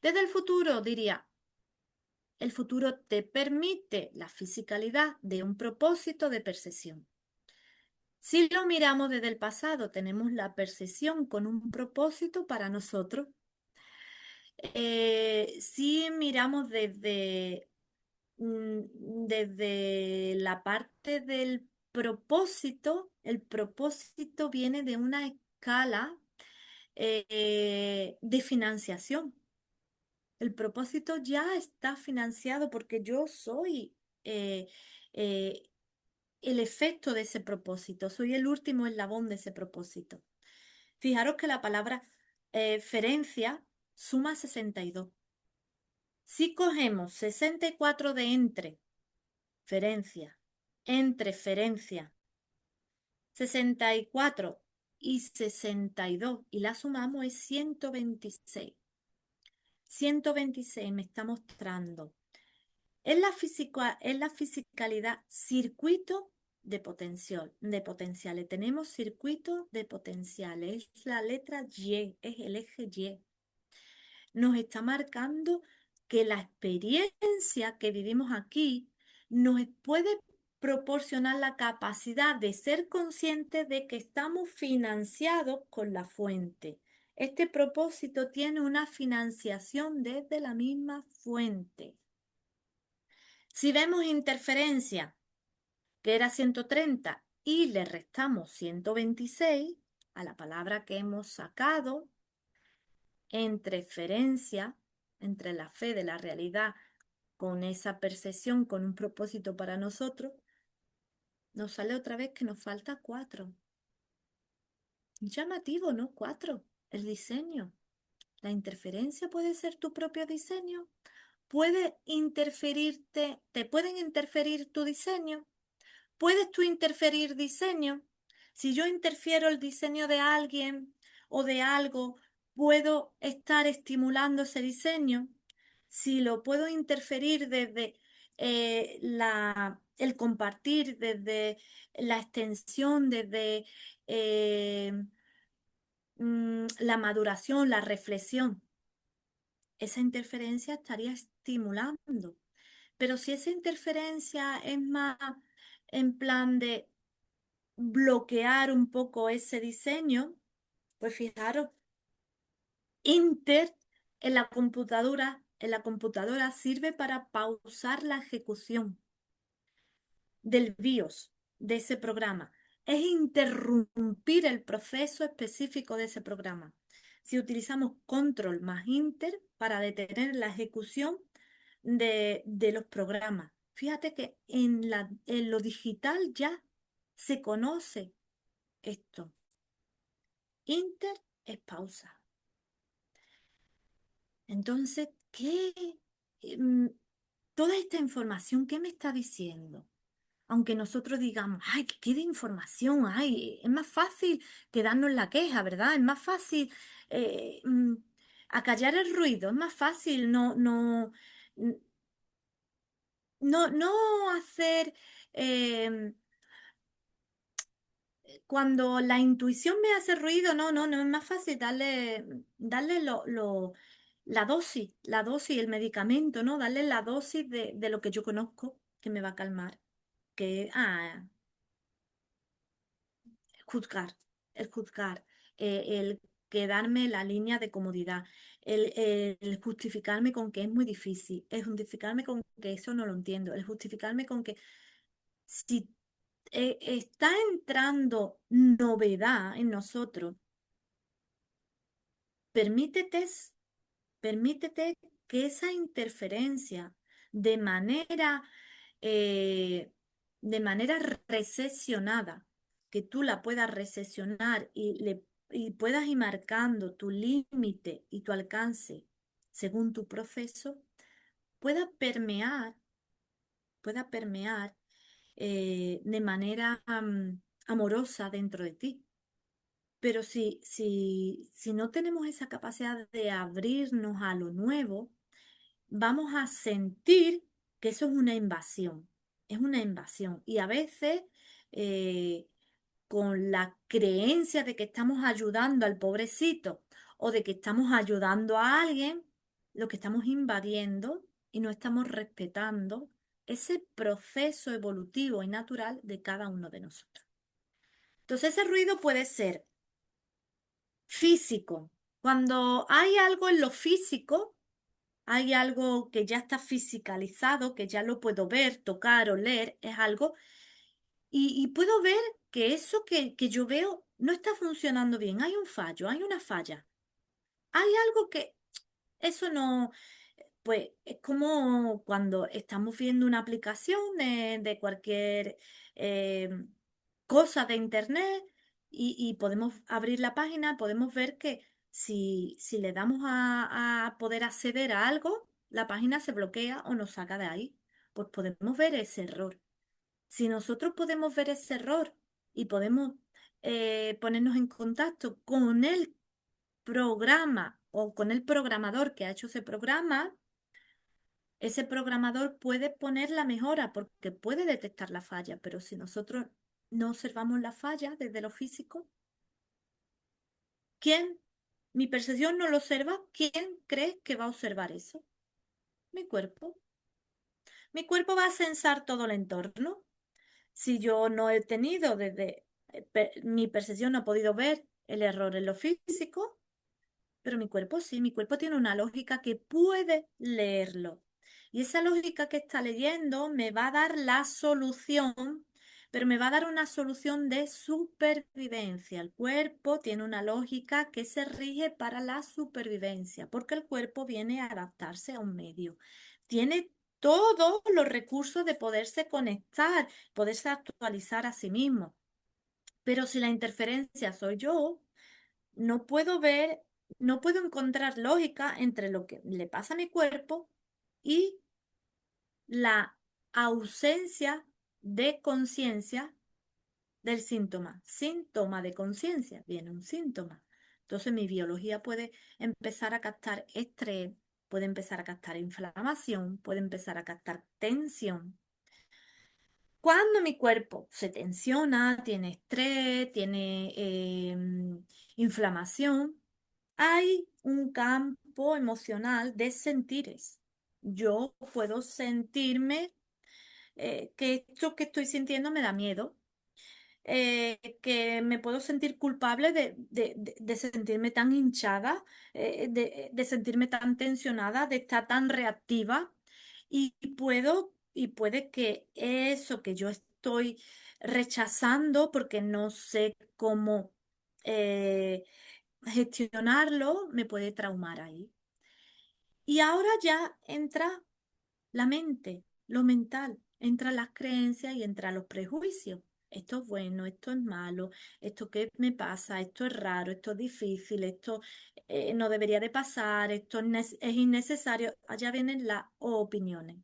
A: Desde el futuro diría, el futuro te permite la fisicalidad de un propósito de percepción. Si lo miramos desde el pasado, tenemos la percepción con un propósito para nosotros. Si miramos desde la parte del propósito, el propósito viene de una escala de financiación. El propósito ya está financiado porque yo soy eh, eh, el efecto de ese propósito, soy el último eslabón de ese propósito. Fijaros que la palabra ferencia suma 62. Si cogemos 64 de entreferencia, 64 y 62 y la sumamos es 126. 126 me está mostrando en la fisicalidad circuito de potenciales. Tenemos circuito de potenciales. Es la letra Y, es el eje Y. Nos está marcando que la experiencia que vivimos aquí nos puede proporcionar la capacidad de ser conscientes de que estamos financiados con la fuente. Este propósito tiene una financiación desde la misma fuente. Si vemos interferencia, que era 130, y le restamos 126 a la palabra que hemos sacado, interferencia entre la fe de la realidad con esa percepción, con un propósito para nosotros, nos sale otra vez que nos falta 4. Llamativo, ¿no? 4. El diseño. La interferencia puede ser tu propio diseño. Puede interferirte, te pueden interferir tu diseño. ¿Puedes tú interferir diseño? Si yo interfiero el diseño de alguien o de algo, ¿puedo estar estimulando ese diseño? Si lo puedo interferir desde el compartir, desde la extensión, desde eh, la maduración, la reflexión, esa interferencia estaría estimulando. Pero si esa interferencia es más en plan de bloquear un poco ese diseño, pues fijaros, Inter en la computadora sirve para pausar la ejecución del BIOS de ese programa. Es interrumpir el proceso específico de ese programa. Si utilizamos control más Inter para detener la ejecución de los programas. Fíjate que en lo digital ya se conoce esto. Inter es pausa. Entonces, ¿qué? Em, Toda esta información, ¿qué me está diciendo? Aunque nosotros digamos, ay, ¿qué de información hay? Es más fácil quedarnos en la queja, ¿verdad? Es más fácil eh, mm, acallar el ruido, es más fácil no hacer em, cuando la intuición me hace ruido, no es más fácil darle la dosis, el medicamento, ¿no? Darle la dosis de lo que yo conozco que me va a calmar, juzgar, el juzgar, el quedarme la línea de comodidad, el justificarme con que es muy difícil, el justificarme con que eso no lo entiendo, el justificarme con que si está entrando novedad en nosotros, permítete, permítete que esa interferencia de manera, eh, de manera recesionada, que tú la puedas recesionar y puedas ir marcando tu límite y tu alcance según tu proceso, pueda permear, pueda permear de manera amorosa dentro de ti. Pero si no tenemos esa capacidad de abrirnos a lo nuevo, vamos a sentir que eso es una invasión. Y a veces, eh, con la creencia de que estamos ayudando al pobrecito o de que estamos ayudando a alguien, lo que estamos invadiendo y no estamos respetando ese proceso evolutivo y natural de cada uno de nosotros. Entonces, ese ruido puede ser físico. Cuando hay algo en lo físico, hay algo que ya está fisicalizado, que ya lo puedo ver, tocar, oler, es algo, y puedo ver que eso que yo veo no está funcionando bien. Hay un fallo, hay una falla. Hay algo que eso no, pues es como cuando estamos viendo una aplicación de cualquier eh, cosa de internet y podemos abrir la página, podemos ver que si le damos a poder acceder a algo, la página se bloquea o nos saca de ahí. Pues podemos ver ese error. Si nosotros podemos ver ese error y podemos ponernos en contacto con el programa o con el programador que ha hecho ese programador puede poner la mejora porque puede detectar la falla, pero si nosotros no observamos la falla desde lo físico, ¿quién? Mi percepción no lo observa, ¿quién cree que va a observar eso? Mi cuerpo. Mi cuerpo va a sensar todo el entorno. Si yo no he tenido desde mi percepción no ha podido ver el error en lo físico, pero mi cuerpo sí, mi cuerpo tiene una lógica que puede leerlo. Y esa lógica que está leyendo me va a dar la solución, pero me va a dar una solución de supervivencia. El cuerpo tiene una lógica que se rige para la supervivencia, porque el cuerpo viene a adaptarse a un medio. Tiene todos los recursos de poderse conectar, poderse actualizar a sí mismo. Pero si la interferencia soy yo, no puedo ver, no puedo encontrar lógica entre lo que le pasa a mi cuerpo y la ausencia de conciencia del síntoma. Síntoma de conciencia, viene un síntoma. Entonces mi biología puede empezar a captar estrés, puede empezar a captar inflamación, puede empezar a captar tensión. Cuando mi cuerpo se tensiona, tiene estrés, tiene inflamación, hay un campo emocional de sentires. Yo puedo sentirme que esto que estoy sintiendo me da miedo, que me puedo sentir culpable de sentirme tan hinchada, de sentirme tan tensionada, de estar tan reactiva y puede que eso que yo estoy rechazando porque no sé cómo gestionarlo, me puede traumar ahí. Y ahora ya entra la mente, lo mental, entran las creencias y entran los prejuicios. Esto es bueno, esto es malo, esto qué me pasa, esto es raro, esto es difícil, esto no debería de pasar, esto es innecesario. Allá vienen las opiniones.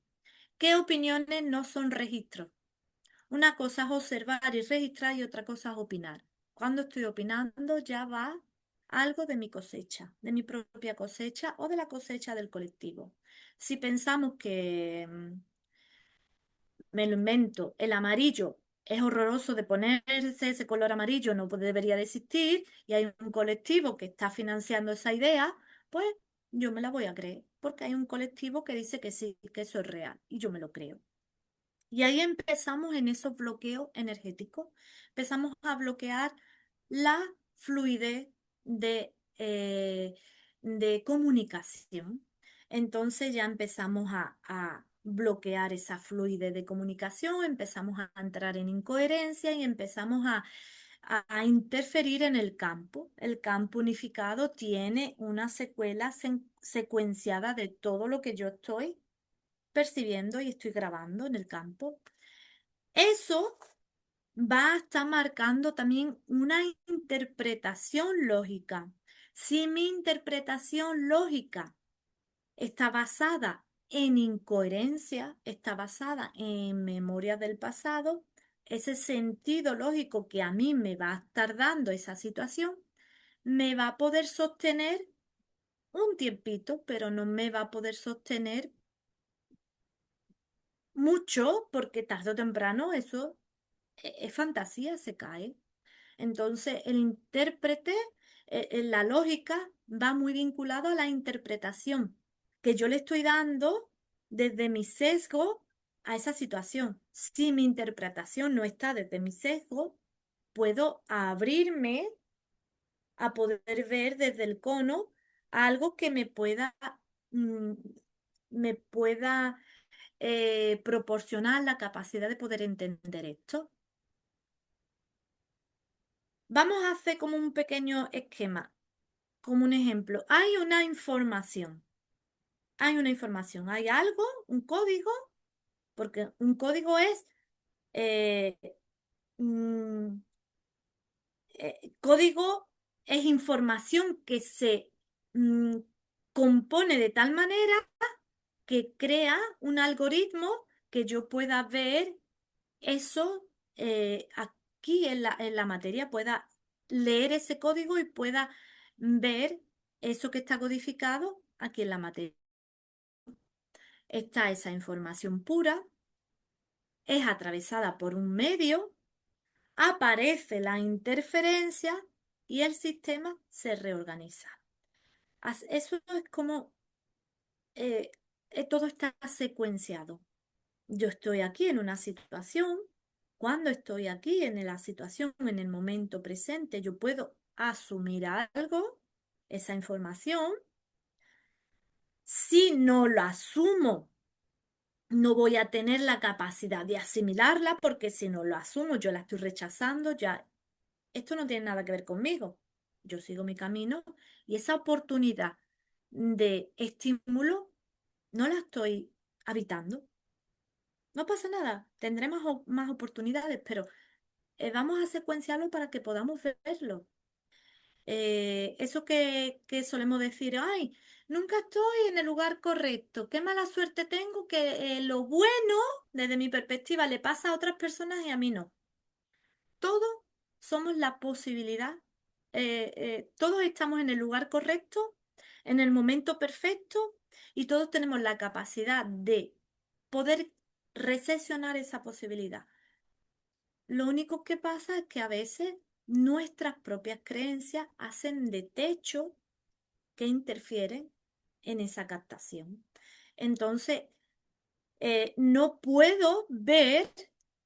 A: ¿Qué opiniones no son registros? Una cosa es observar y registrar y otra cosa es opinar. Cuando estoy opinando ya va algo de mi cosecha, de mi propia cosecha o de la cosecha del colectivo. Si pensamos que me lo invento, el amarillo es horroroso de ponerse, ese color amarillo no debería de existir y hay un colectivo que está financiando esa idea, pues yo me la voy a creer, porque hay un colectivo que dice que sí, que eso es real y yo me lo creo. Y ahí empezamos en esos bloqueos energéticos, empezamos a bloquear la fluidez de comunicación. Entonces ya empezamos a bloquear esa fluidez de comunicación, empezamos a entrar en incoherencia y empezamos a interferir en el campo. El campo unificado tiene una secuela secuenciada de todo lo que yo estoy percibiendo y estoy grabando en el campo. Eso va a estar marcando también una interpretación lógica. Si mi interpretación lógica está basada en incoherencia, está basada en memoria del pasado, ese sentido lógico que a mí me va a estar dando esa situación, me va a poder sostener un tiempito, pero no me va a poder sostener mucho porque tarde o temprano eso es fantasía, se cae. Entonces, el intérprete, la lógica va muy vinculado a la interpretación que yo le estoy dando desde mi sesgo a esa situación. Si mi interpretación no está desde mi sesgo, puedo abrirme a poder ver desde el cono algo que mm, me pueda proporcionar la capacidad de poder entender esto. Vamos a hacer como un pequeño esquema, como un ejemplo. Hay una información, hay algo, un código, porque un código es, eh, mm, código es información que se mm, compone de tal manera que crea un algoritmo que yo pueda ver eso aquí en la materia, pueda leer ese código y pueda ver eso que está codificado aquí en la materia. Está esa información pura, es atravesada por un medio, aparece la interferencia y el sistema se reorganiza. Eso es como eh, todo está secuenciado. Yo estoy aquí en una situación, cuando estoy aquí en la situación, en el momento presente, yo puedo asumir algo, esa información. Si no lo asumo, no voy a tener la capacidad de asimilarla porque si no lo asumo, yo la estoy rechazando, ya esto no tiene nada que ver conmigo. Yo sigo mi camino y esa oportunidad de estímulo no la estoy habitando. No pasa nada, tendremos más oportunidades, pero vamos a secuenciarlo para que podamos verlo. Eso que solemos decir, ay, nunca estoy en el lugar correcto, qué mala suerte tengo que lo bueno, desde mi perspectiva, le pasa a otras personas y a mí no. Todos somos la posibilidad, todos estamos en el lugar correcto, en el momento perfecto y todos tenemos la capacidad de poder recesionar esa posibilidad. Lo único que pasa es que a veces nuestras propias creencias hacen de techo que interfieren en esa captación. Entonces, no puedo ver,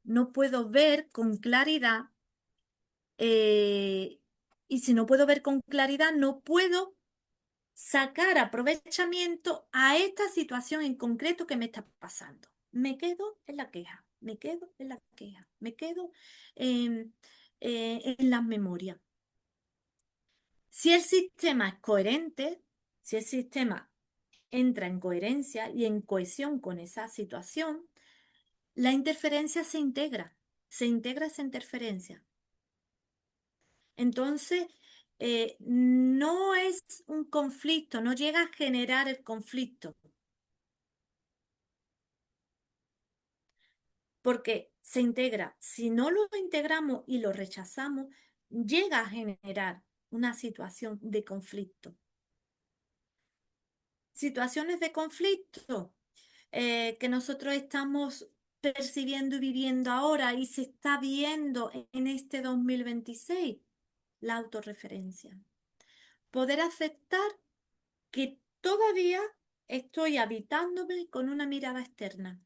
A: no puedo ver con claridad, eh, y si no puedo ver con claridad, no puedo sacar aprovechamiento a esta situación en concreto que me está pasando. Me quedo en la queja, me quedo en la queja, me quedo en, en las memorias. Si el sistema es coherente, si el sistema entra en coherencia y en cohesión con esa situación, la interferencia se integra esa interferencia. Entonces, no es un conflicto, no llega a generar el conflicto. Porque se integra. Si no lo integramos y lo rechazamos, llega a generar una situación de conflicto. Situaciones de conflicto que nosotros estamos percibiendo y viviendo ahora y se está viendo en este 2026, la autorreferencia. Poder aceptar que todavía estoy habitándome con una mirada externa.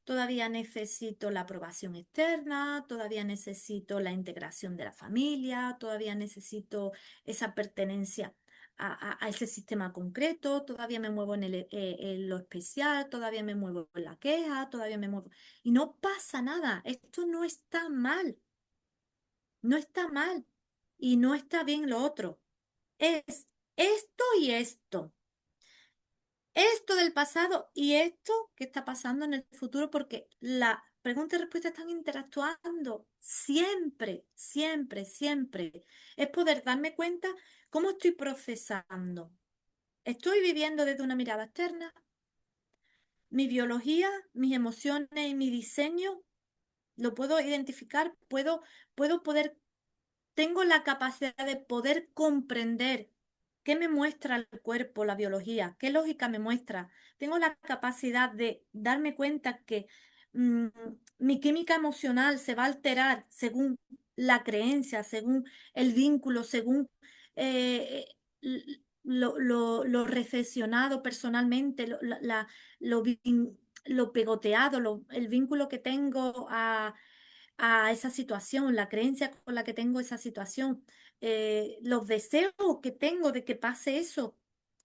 A: Todavía necesito la aprobación externa, todavía necesito la integración de la familia, todavía necesito esa pertenencia a ese sistema concreto, todavía me muevo en lo especial, todavía me muevo en la queja, todavía me muevo. Y no pasa nada, esto no está mal, no está mal y no está bien lo otro. Es esto y esto. Esto del pasado y esto que está pasando en el futuro, porque la pregunta y respuesta están interactuando siempre, siempre, siempre. Es poder darme cuenta cómo estoy procesando. Estoy viviendo desde una mirada externa, mi biología, mis emociones y mi diseño, lo puedo identificar, puedo poder tengo la capacidad de poder comprender qué me muestra el cuerpo, la biología, qué lógica me muestra. Tengo la capacidad de darme cuenta que mm, mi química emocional se va a alterar según la creencia, según el vínculo, según lo reflexionado personalmente, lo pegoteado, el vínculo que tengo a esa situación, la creencia con la que tengo esa situación, los deseos que tengo de que pase eso,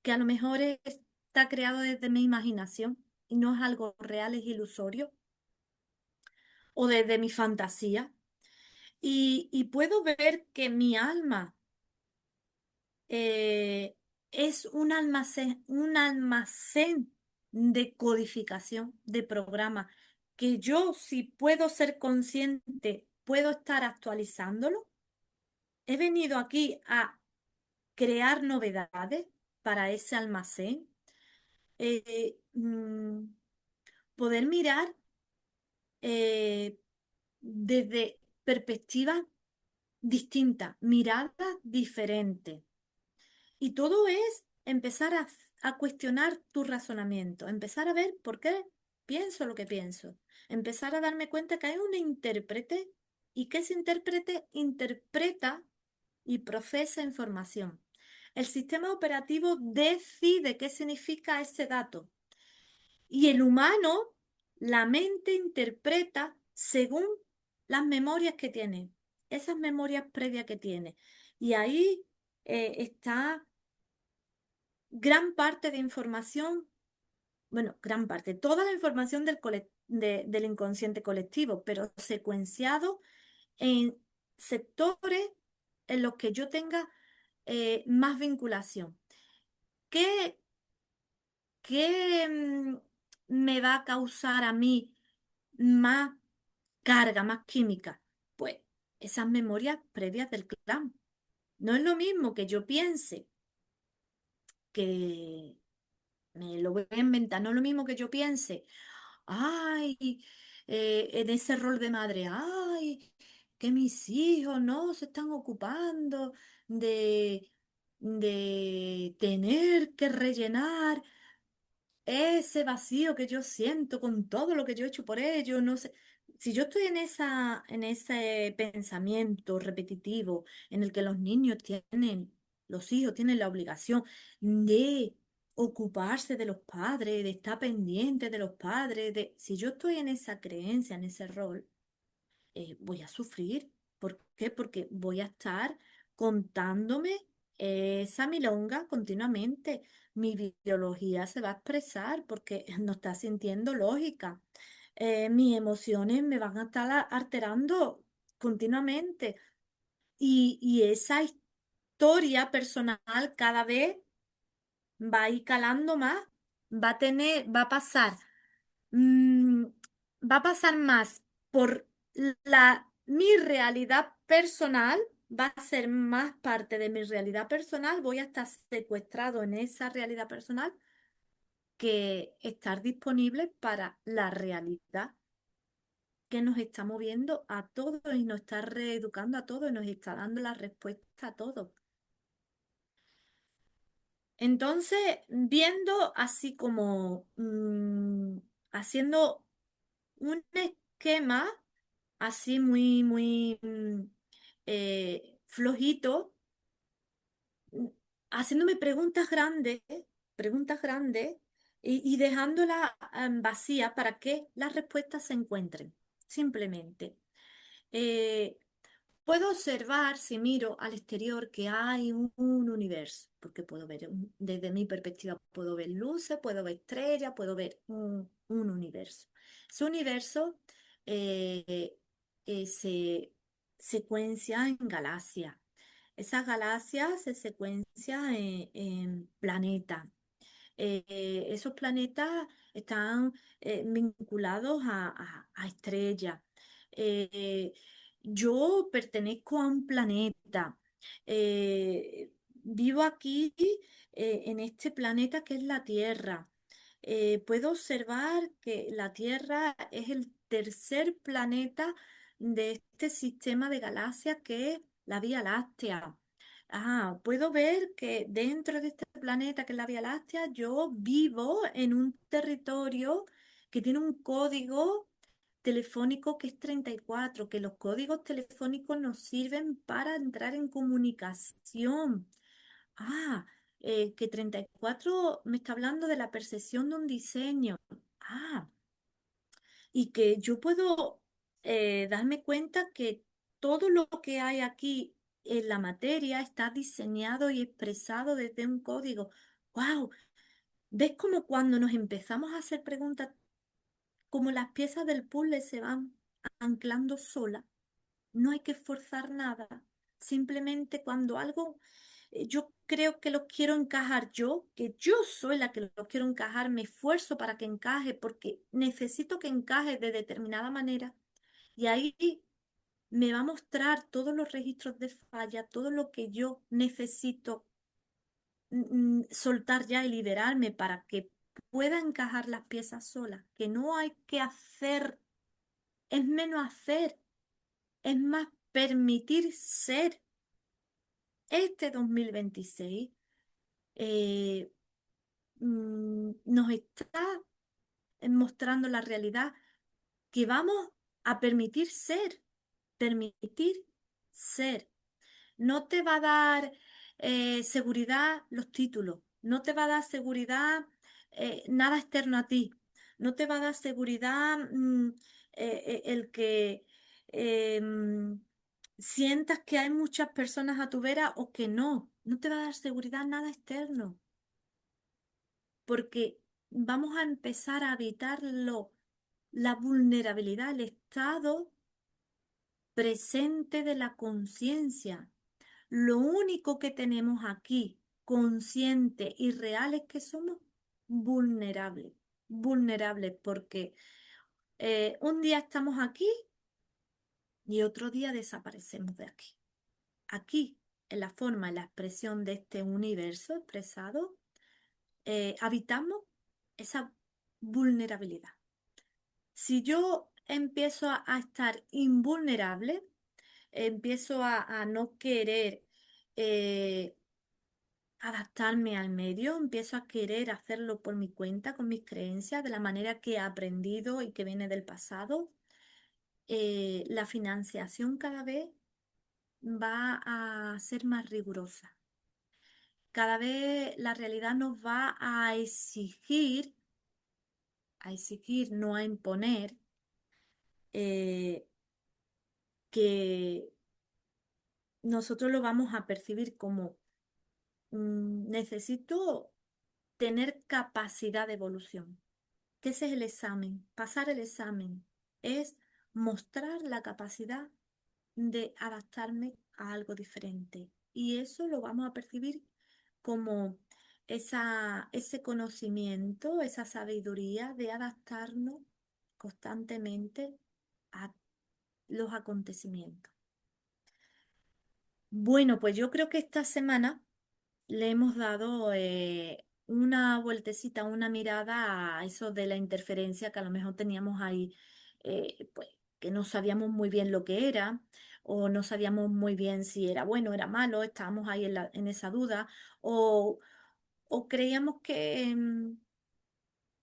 A: que a lo mejor está creado desde mi imaginación y no es algo real, es ilusorio, o desde mi fantasía. Y puedo ver que mi alma eh, es un almacén de codificación, de programa, que yo, si puedo ser consciente, puedo estar actualizándolo. He venido aquí a crear novedades para ese almacén. poder mirar eh, desde perspectivas distintas, miradas diferentes. Y todo es empezar a cuestionar tu razonamiento, empezar a ver por qué pienso lo que pienso, empezar a darme cuenta que hay un intérprete y que ese intérprete interpreta y procesa información. El sistema operativo decide qué significa ese dato y el humano, la mente interpreta según las memorias que tiene, esas memorias previas que tiene. Y ahí está gran parte de información, bueno, gran parte, toda la información del inconsciente colectivo, pero secuenciado en sectores en los que yo tenga más vinculación. ¿Qué, qué me va a causar a mí más carga, más química? Pues esas memorias previas del clan. No es lo mismo que yo piense que me lo voy a inventar, no es lo mismo que yo piense, ay, en ese rol de madre, ay, que mis hijos no se están ocupando de, de tener que rellenar ese vacío que yo siento con todo lo que yo he hecho por ellos, no sé. Si yo estoy en ese pensamiento repetitivo en el que los hijos tienen la obligación de ocuparse de los padres, de estar pendiente de los padres, si yo estoy en esa creencia, en ese rol, voy a sufrir. ¿Por qué? Porque voy a estar contándome esa milonga continuamente. Mi biología se va a expresar porque no está sintiendo lógica. Mis emociones me van a estar alterando continuamente. Y esa historia personal cada vez va a ir calando más, va a pasar mm, va a pasar más por mi realidad personal, va a ser más parte de mi realidad personal, voy a estar secuestrado en esa realidad personal que estar disponible para la realidad que nos está moviendo a todos y nos está reeducando a todos y nos está dando la respuesta a todo. Entonces, viendo así como haciendo un esquema así muy flojito, mm, haciéndome preguntas grandes y dejándolas vacías para que las respuestas se encuentren, simplemente. Eh, Puedo observar, si miro al exterior, que hay un universo, porque puedo ver, desde mi perspectiva, puedo ver luces, puedo ver estrellas, puedo ver un universo. Ese universo eh, se secuencia en galaxias. Esas galaxias se secuencian en planetas. Esos planetas están vinculados a estrellas. Eh, yo pertenezco a un planeta. Vivo aquí en este planeta que es la Tierra. Puedo observar que la Tierra es el tercer planeta de este sistema de galaxias que es la Vía Láctea. Puedo ver que dentro de este planeta que es la Vía Láctea, yo vivo en un territorio que tiene un código telefónico que es 34, que los códigos telefónicos nos sirven para entrar en comunicación. Ah, que 34 me está hablando de la percepción de un diseño. Ah, y que yo puedo darme cuenta que todo lo que hay aquí en la materia está diseñado y expresado desde un código. ¡Wow! ¿Ves como cuando nos empezamos a hacer preguntas, como las piezas del puzzle se van anclando solas? No hay que esforzar nada. Simplemente cuando algo yo creo que lo quiero encajar yo, que yo soy la que lo quiero encajar, me esfuerzo para que encaje porque necesito que encaje de determinada manera. Y ahí me va a mostrar todos los registros de falla, todo lo que yo necesito soltar ya y liberarme para que pueda encajar las piezas solas, que no hay que hacer, es menos hacer, es más permitir ser. Este 2026 eh, nos está mostrando la realidad que vamos a permitir ser. No te va a dar seguridad los títulos, no te va a dar seguridad nada externo a ti, no te va a dar seguridad el que sientas que hay muchas personas a tu vera o que no te va a dar seguridad nada externo, porque vamos a empezar a habitarlo, la vulnerabilidad, el estado presente de la conciencia. Lo único que tenemos aquí, consciente y real, es que somos vulnerables. Vulnerables porque un día estamos aquí y otro día desaparecemos de aquí. Aquí, en la forma, en la expresión de este universo expresado, habitamos esa vulnerabilidad. Si yo empiezo a estar invulnerable, empiezo a no querer eh, adaptarme al medio, empiezo a querer hacerlo por mi cuenta, con mis creencias, de la manera que he aprendido y que viene del pasado, la financiación cada vez va a ser más rigurosa. Cada vez la realidad nos va a exigir, no a imponer, eh, que nosotros lo vamos a percibir como necesito tener capacidad de evolución. Que ese es el examen. Pasar el examen es mostrar la capacidad de adaptarme a algo diferente. Y eso lo vamos a percibir como ese conocimiento, esa sabiduría de adaptarnos constantemente a los acontecimientos. Bueno, pues yo creo que esta semana le hemos dado una vueltecita, una mirada a eso de la interferencia que a lo mejor teníamos ahí, pues que no sabíamos muy bien lo que era, o no sabíamos muy bien si era bueno o era malo, estábamos ahí en esa duda, o, o creíamos que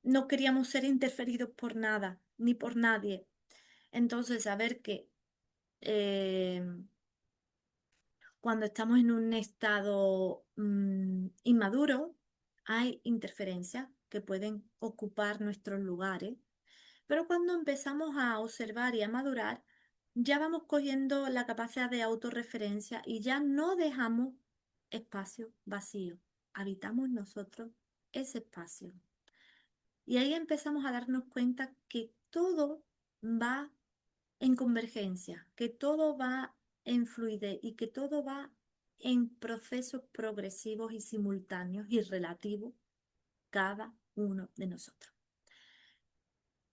A: no queríamos ser interferidos por nada, ni por nadie. Entonces, saber que eh, cuando estamos en un estado inmaduro, hay interferencias que pueden ocupar nuestros lugares, pero cuando empezamos a observar y a madurar, ya vamos cogiendo la capacidad de autorreferencia y ya no dejamos espacio vacío, habitamos nosotros ese espacio. Y ahí empezamos a darnos cuenta que todo va en convergencia, que todo va en fluidez y que todo va en procesos progresivos y simultáneos y relativos cada uno de nosotros.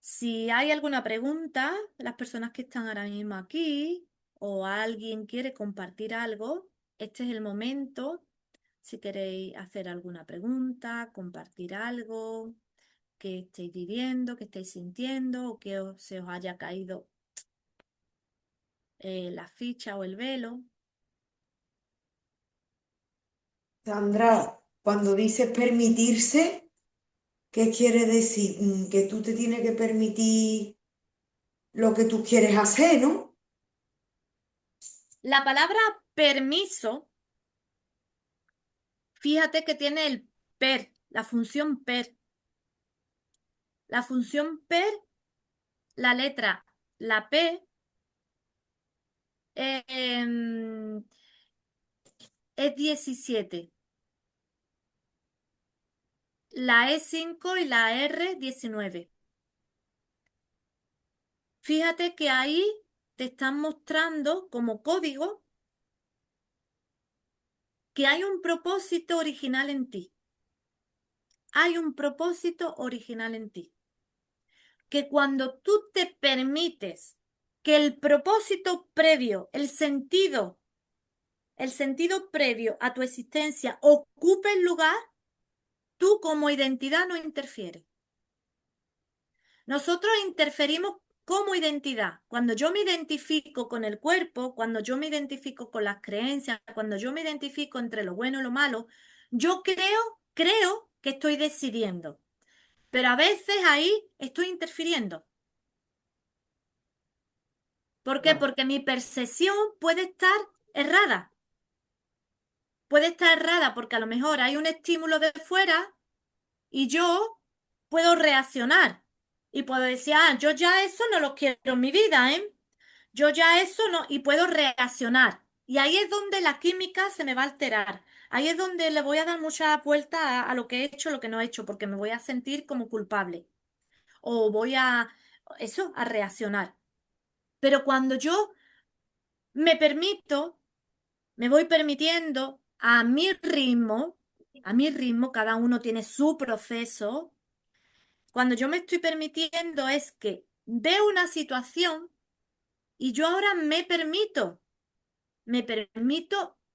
A: Si hay alguna pregunta, las personas que están ahora mismo aquí o alguien quiere compartir algo, este es el momento. Si queréis hacer alguna pregunta, compartir algo que estéis viviendo, que estéis sintiendo o que se os haya caído la ficha o el velo.
B: Sandra, cuando dices permitirse, ¿qué quiere decir? Que tú te tienes que permitir lo que tú quieres hacer, ¿no?
A: La palabra permiso, fíjate que tiene el per, la función per. La función per, la letra, la P, em, es 17, la E5 y la R 19. Fíjate que ahí te están mostrando como código que hay un propósito original en ti. Hay un propósito original en ti. Que cuando tú te permites que el propósito previo, el sentido previo a tu existencia ocupe el lugar, tú como identidad no interfieres. Nosotros interferimos como identidad. Cuando yo me identifico con el cuerpo, cuando yo me identifico con las creencias, cuando yo me identifico entre lo bueno y lo malo, yo creo que estoy decidiendo. Pero a veces ahí estoy interfiriendo. ¿Por qué?
B: Vale.
A: Porque mi percepción puede estar errada. Puede estar errada porque a lo mejor hay un estímulo de fuera y yo puedo reaccionar. Y puedo decir, ah, yo ya eso no lo quiero en mi vida, ¿eh? Yo ya eso no, y puedo reaccionar. Y ahí es donde la química se me va a alterar. Ahí es donde le voy a dar mucha vuelta a lo que he hecho, lo que no he hecho, porque me voy a sentir como culpable. O voy a, eso, a reaccionar. Pero cuando yo me permito, me voy permitiendo a mi ritmo, cada uno tiene su proceso. Cuando yo me estoy permitiendo es que veo una situación y yo ahora me permito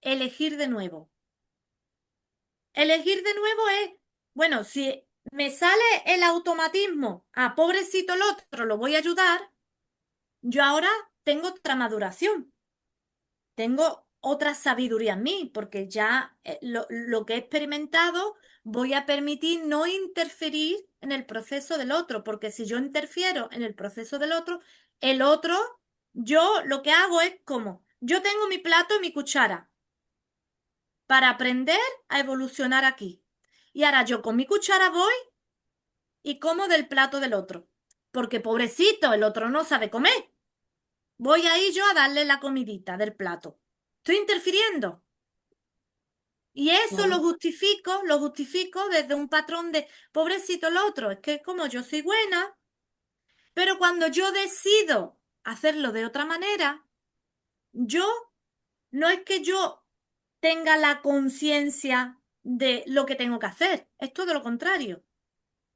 A: elegir de nuevo. Elegir de nuevo es, bueno, si me sale el automatismo, a pobrecito el otro, lo voy a ayudar, yo ahora tengo otra maduración, tengo otra sabiduría en mí, porque ya lo que he experimentado voy a permitir no interferir en el proceso del otro, porque si yo interfiero en el proceso del otro, el otro, yo lo que hago es como, yo tengo mi plato y mi cuchara para aprender a evolucionar aquí. Y ahora yo con mi cuchara voy y como del plato del otro, porque pobrecito, el otro no sabe comer. Voy ahí yo a darle la comidita del plato. Estoy interfiriendo. Y eso
B: Claro.
A: lo justifico desde un patrón de pobrecito el otro. Es que como yo soy buena, pero cuando yo decido hacerlo de otra manera, yo no es que yo tenga la conciencia de lo que tengo que hacer, es todo lo contrario.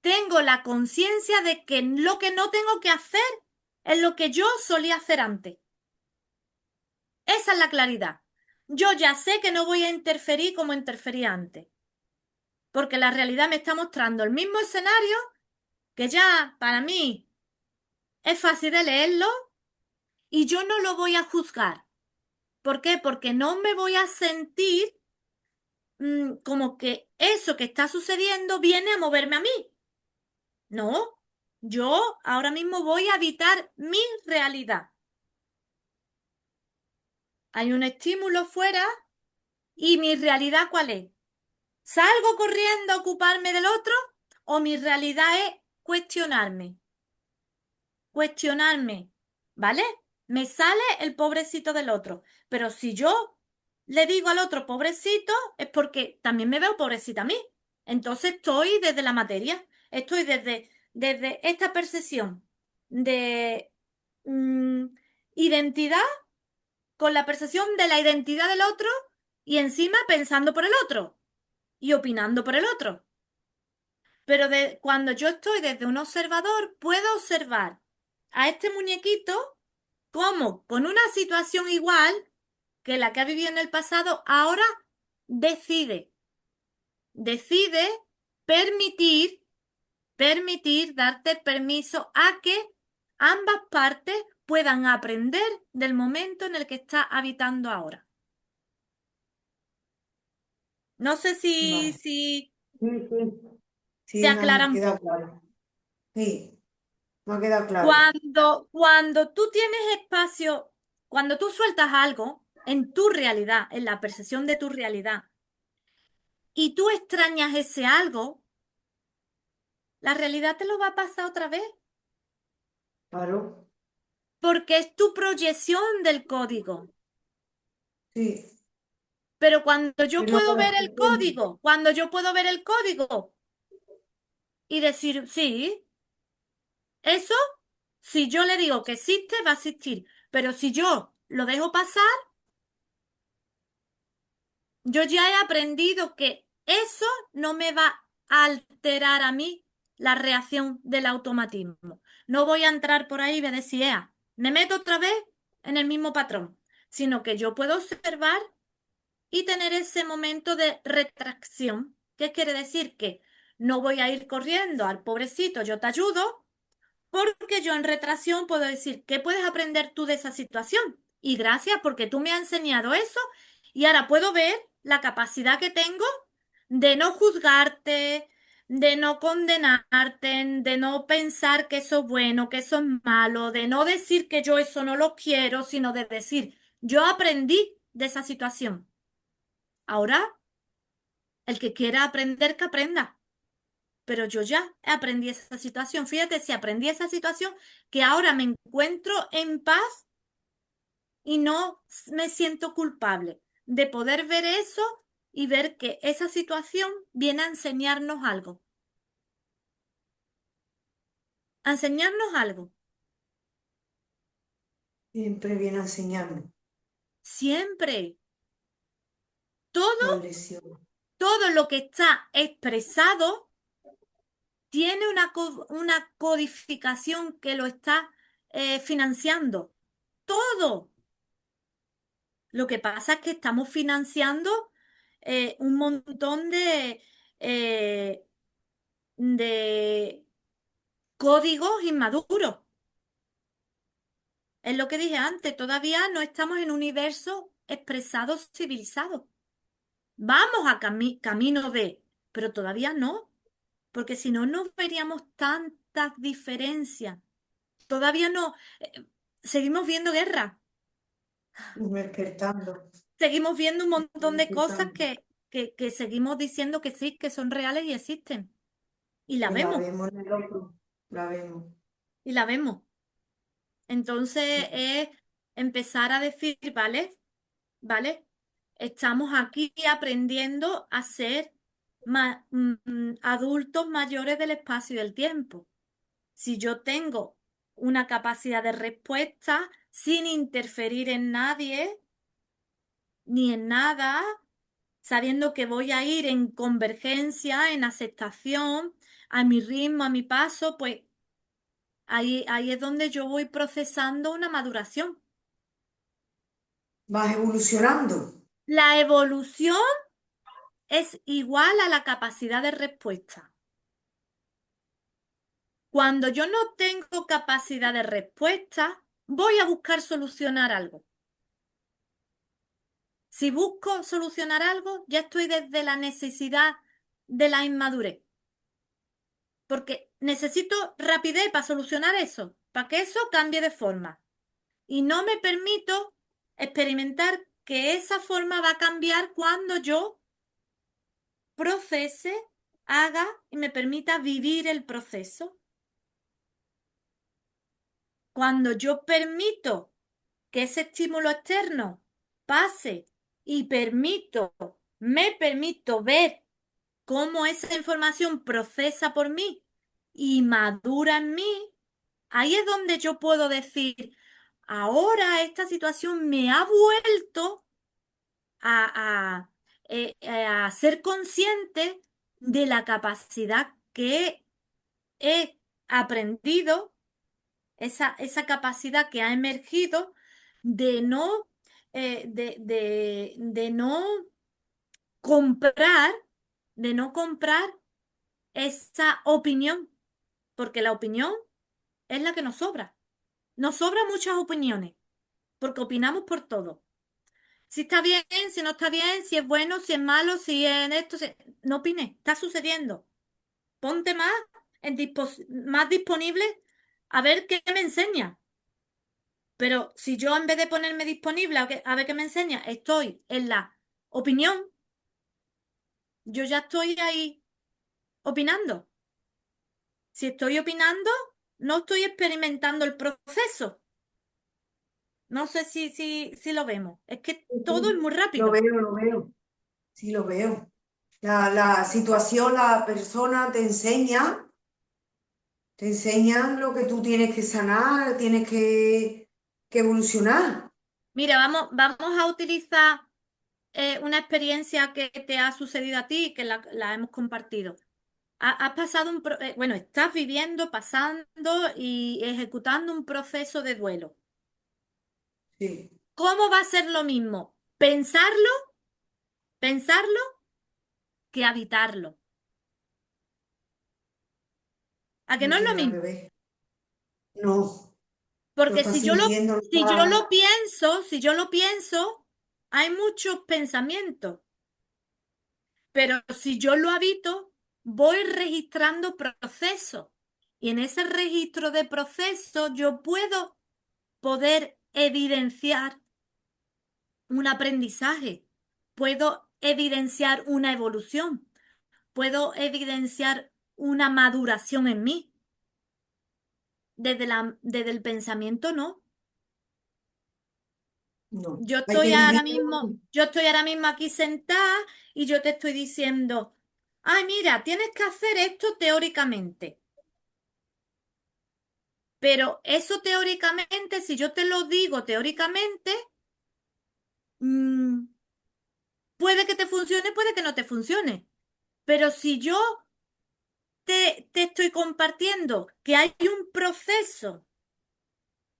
A: Tengo la conciencia de que lo que no tengo que hacer es lo que yo solía hacer antes. Esa es la claridad. Yo ya sé que no voy a interferir como interfería antes, porque la realidad me está mostrando el mismo escenario que ya para mí es fácil de leerlo y yo no lo voy a juzgar. ¿Por qué? Porque no me voy a sentir como que eso que está sucediendo viene a moverme a mí. No, yo ahora mismo voy a habitar mi realidad. Hay un estímulo fuera y mi realidad ¿cuál es? ¿Salgo corriendo a ocuparme del otro o mi realidad es cuestionarme? Cuestionarme, ¿vale? Me sale el pobrecito del otro, pero si yo le digo al otro pobrecito es porque también me veo pobrecita a mí. Entonces estoy desde la materia, estoy desde esta percepción de mm, identidad con la percepción de la identidad del otro y encima pensando por el otro y opinando por el otro. Pero cuando yo estoy desde un observador, puedo observar a este muñequito como con una situación igual que la que ha vivido en el pasado, ahora decide, decide permitir, darte permiso a que ambas partes puedan aprender del momento en el que está habitando ahora. No sé
B: Vale.
A: si
B: Sí, sí.
A: te
B: Sí, me
A: aclara
B: ha
A: un
B: quedado
A: poco.
B: claro. Sí, me ha quedado claro.
A: Cuando tú tienes espacio, cuando tú sueltas algo en tu realidad, en la percepción de tu realidad, y tú extrañas ese algo, la realidad te lo va a pasar otra vez,
B: Claro.
A: porque es tu proyección del código.
B: Sí.
A: Pero cuando yo
B: Es lo que
A: puedo
B: la
A: ver el
B: gente-
A: código, cuando yo puedo ver el código y decir, sí, eso, si yo le digo que existe, va a existir. Pero si yo lo dejo pasar, yo ya he aprendido que eso no me va a alterar a mí la reacción del automatismo. No voy a entrar por ahí y voy a decir, "Ea, me meto otra vez en el mismo patrón", sino que yo puedo observar y tener ese momento de retracción. ¿Qué quiere decir? Que No voy a ir corriendo al pobrecito, yo te ayudo, porque yo en retracción puedo decir, ¿qué puedes aprender tú de esa situación? Y gracias porque tú me has enseñado eso y ahora puedo ver la capacidad que tengo de no juzgarte, de no condenarte, de no pensar que eso es bueno, que eso es malo, de no decir que yo eso no lo quiero, sino de decir, yo aprendí de esa situación. Ahora, el que quiera aprender, que aprenda. Pero yo ya aprendí esa situación. Fíjate, si aprendí esa situación, que ahora me encuentro en paz y no me siento culpable de poder ver eso y ver que esa situación viene a enseñarnos algo. A enseñarnos algo.
B: Siempre viene a enseñarnos
A: Siempre. Todo,
B: la lección.
A: todo lo que está expresado tiene una codificación que lo está financiando. Todo. Lo que pasa es que estamos financiando un montón eh, de códigos inmaduros. Es lo que dije antes, todavía no estamos en un universo expresado civilizado. Vamos a camino de, pero todavía no, porque si no, no veríamos tantas diferencias. Todavía no. Seguimos viendo guerra,
B: Despertando,
A: seguimos viendo un montón de cosas
B: despertando.
A: que seguimos diciendo que sí, que son reales y existen. Y la
B: Que la
A: vemos,
B: vemos en el otro, la vemos.
A: y la vemos. Entonces
B: Sí.
A: es empezar a decir, ¿vale? ¿Vale? Estamos aquí aprendiendo a ser adultos mayores del espacio y del tiempo. Si yo tengo una capacidad de respuesta sin interferir en nadie ni en nada, sabiendo que voy a ir en convergencia, en aceptación, a mi ritmo, a mi paso, pues ahí es donde yo voy procesando una maduración.
B: Vas evolucionando.
A: La evolución es igual a la capacidad de respuesta. Cuando yo no tengo capacidad de respuesta, voy a buscar solucionar algo. Si busco solucionar algo, ya estoy desde la necesidad de la inmadurez, porque necesito rapidez para solucionar eso, para que eso cambie de forma. Y no me permito experimentar que esa forma va a cambiar cuando yo procese, haga y me permita vivir el proceso. Cuando yo permito que ese estímulo externo pase y me permito ver cómo esa información procesa por mí y madura en mí, ahí es donde yo puedo decir, ahora esta situación me ha vuelto a, a ser consciente de la capacidad que he aprendido, esa capacidad que ha emergido de no, de no comprar, de no comprar esa opinión, porque la opinión es la que nos sobra. Nos sobran muchas opiniones, porque opinamos por todo. Si está bien, si no está bien, si es bueno, si es malo, si es esto, no opines, está sucediendo. Ponte más, más disponible a ver qué me enseña. Pero si yo en vez de ponerme disponible a ver qué me enseña, estoy en la opinión, yo ya estoy ahí opinando. Si estoy opinando, no estoy experimentando el proceso. No sé si lo vemos. Es que
B: Sí,
A: todo es
B: sí.
A: muy
B: Lo
A: rápido.
B: veo, lo veo. Sí, lo veo. La situación, la persona te enseña lo que tú tienes que sanar, tienes que evolucionar.
A: Mira, vamos a utilizar una experiencia que te ha sucedido a ti y que la hemos compartido. Has pasado bueno, estás viviendo, pasando y ejecutando un proceso de duelo.
B: Sí.
A: ¿Cómo va a ser lo mismo? Pensarlo que habitarlo. ¿A que
B: no
A: no es lo
B: tiene nada que
A: mismo?
B: ver. No, lo
A: Porque
B: estás sintiendo, lo
A: si yo
B: estás...
A: lo pienso, si yo lo pienso, hay muchos pensamientos. Pero si yo lo habito, voy registrando procesos. Y en ese registro de procesos yo puedo poder evidenciar un aprendizaje, puedo evidenciar una evolución, puedo evidenciar una maduración en mí. Desde el pensamiento, no.
B: No, hay que vivirlo.
A: Yo estoy ahora mismo aquí sentada y yo te estoy diciendo, ay, mira, tienes que hacer esto teóricamente. Pero eso teóricamente, si yo te lo digo teóricamente, mm, puede que te funcione, puede que no te funcione. Pero si yo te estoy compartiendo que hay un proceso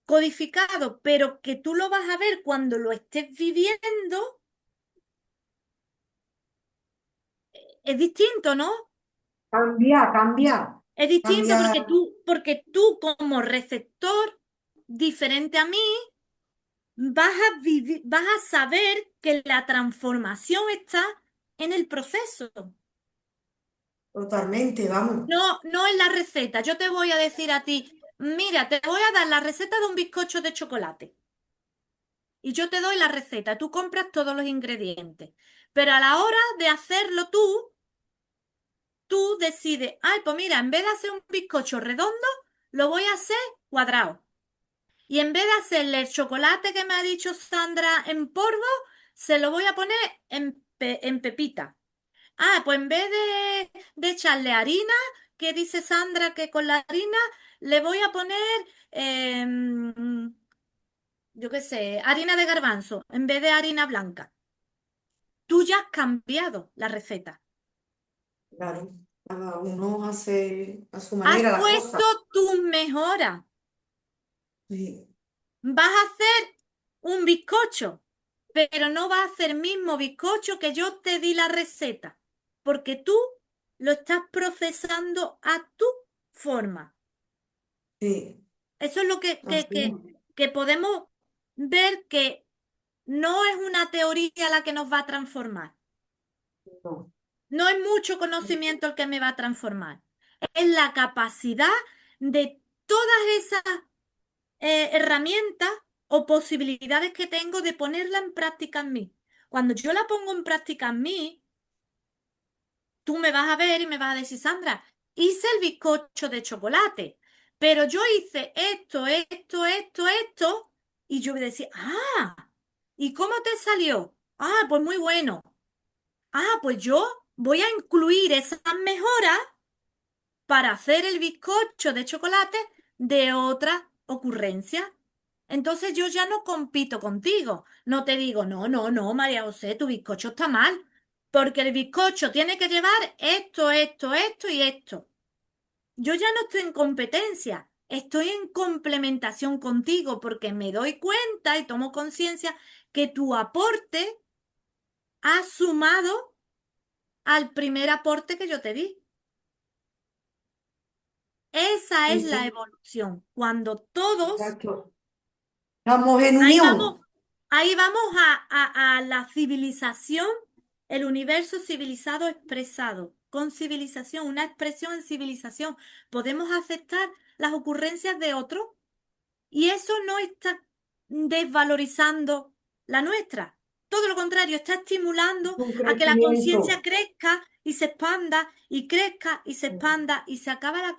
A: codificado, pero que tú lo vas a ver cuando lo estés viviendo, es distinto, ¿no?
B: Cambia, cambia,
A: Es distinto
B: cambia
A: porque tú como receptor diferente a mí, vas a saber que la transformación está en el proceso,
B: totalmente, vamos.
A: no en la receta. Yo te voy a decir a ti, mira, te voy a dar la receta de un bizcocho de chocolate. Y yo te doy la receta, tú compras todos los ingredientes. Pero a la hora de hacerlo tú decides, ay, pues mira, en vez de hacer un bizcocho redondo, lo voy a hacer cuadrado. Y en vez de hacerle el chocolate que me ha dicho Sandra en polvo, se lo voy a poner en pepita. Ah, pues en vez de echarle harina, que dice Sandra que con la harina le voy a poner, yo qué sé, harina de garbanzo en vez de harina blanca. Tú ya has cambiado la receta.
B: Claro, cada uno hace a su
A: Has
B: manera las
A: puesto
B: cosas.
A: tus mejoras.
B: Sí,
A: Vas a hacer un bizcocho, pero no vas a hacer el mismo bizcocho que yo te di la receta, porque tú lo estás procesando a tu forma.
B: sí,
A: Eso es lo
B: así es.
A: que podemos ver que no es una teoría la que nos va a transformar.
B: No,
A: No es mucho conocimiento el que me va a transformar. Es la capacidad de todas esas herramientas o posibilidades que tengo de ponerla en práctica en mí. Cuando yo la pongo en práctica en mí, tú me vas a ver y me vas a decir, Sandra, hice el bizcocho de chocolate, pero yo hice esto, y yo voy a decir, ah, ¿y cómo te salió? Ah, pues muy bueno. Ah, pues yo voy a incluir esas mejoras para hacer el bizcocho de chocolate de otra ocurrencia. Entonces yo ya no compito contigo. No te digo, no, María José, tu bizcocho está mal. Porque el bizcocho tiene que llevar esto y esto. Yo ya no estoy en competencia. Estoy en complementación contigo porque me doy cuenta y tomo conciencia que tu aporte ha sumado al primer aporte que yo te di. Esa
B: sí,
A: es la
B: sí,
A: evolución. Cuando todos,
B: exacto. Estamos en
A: ahí vamos,
B: unión.
A: ahí vamos a la civilización, el universo civilizado expresado, con civilización, una expresión en civilización. Podemos aceptar las ocurrencias de otros y eso no está desvalorizando la nuestra. Todo lo contrario, está estimulando
B: Un
A: a que la conciencia
B: crecimiento.
A: crezca y se expanda y crezca y se
B: Si
A: expanda y se acaba la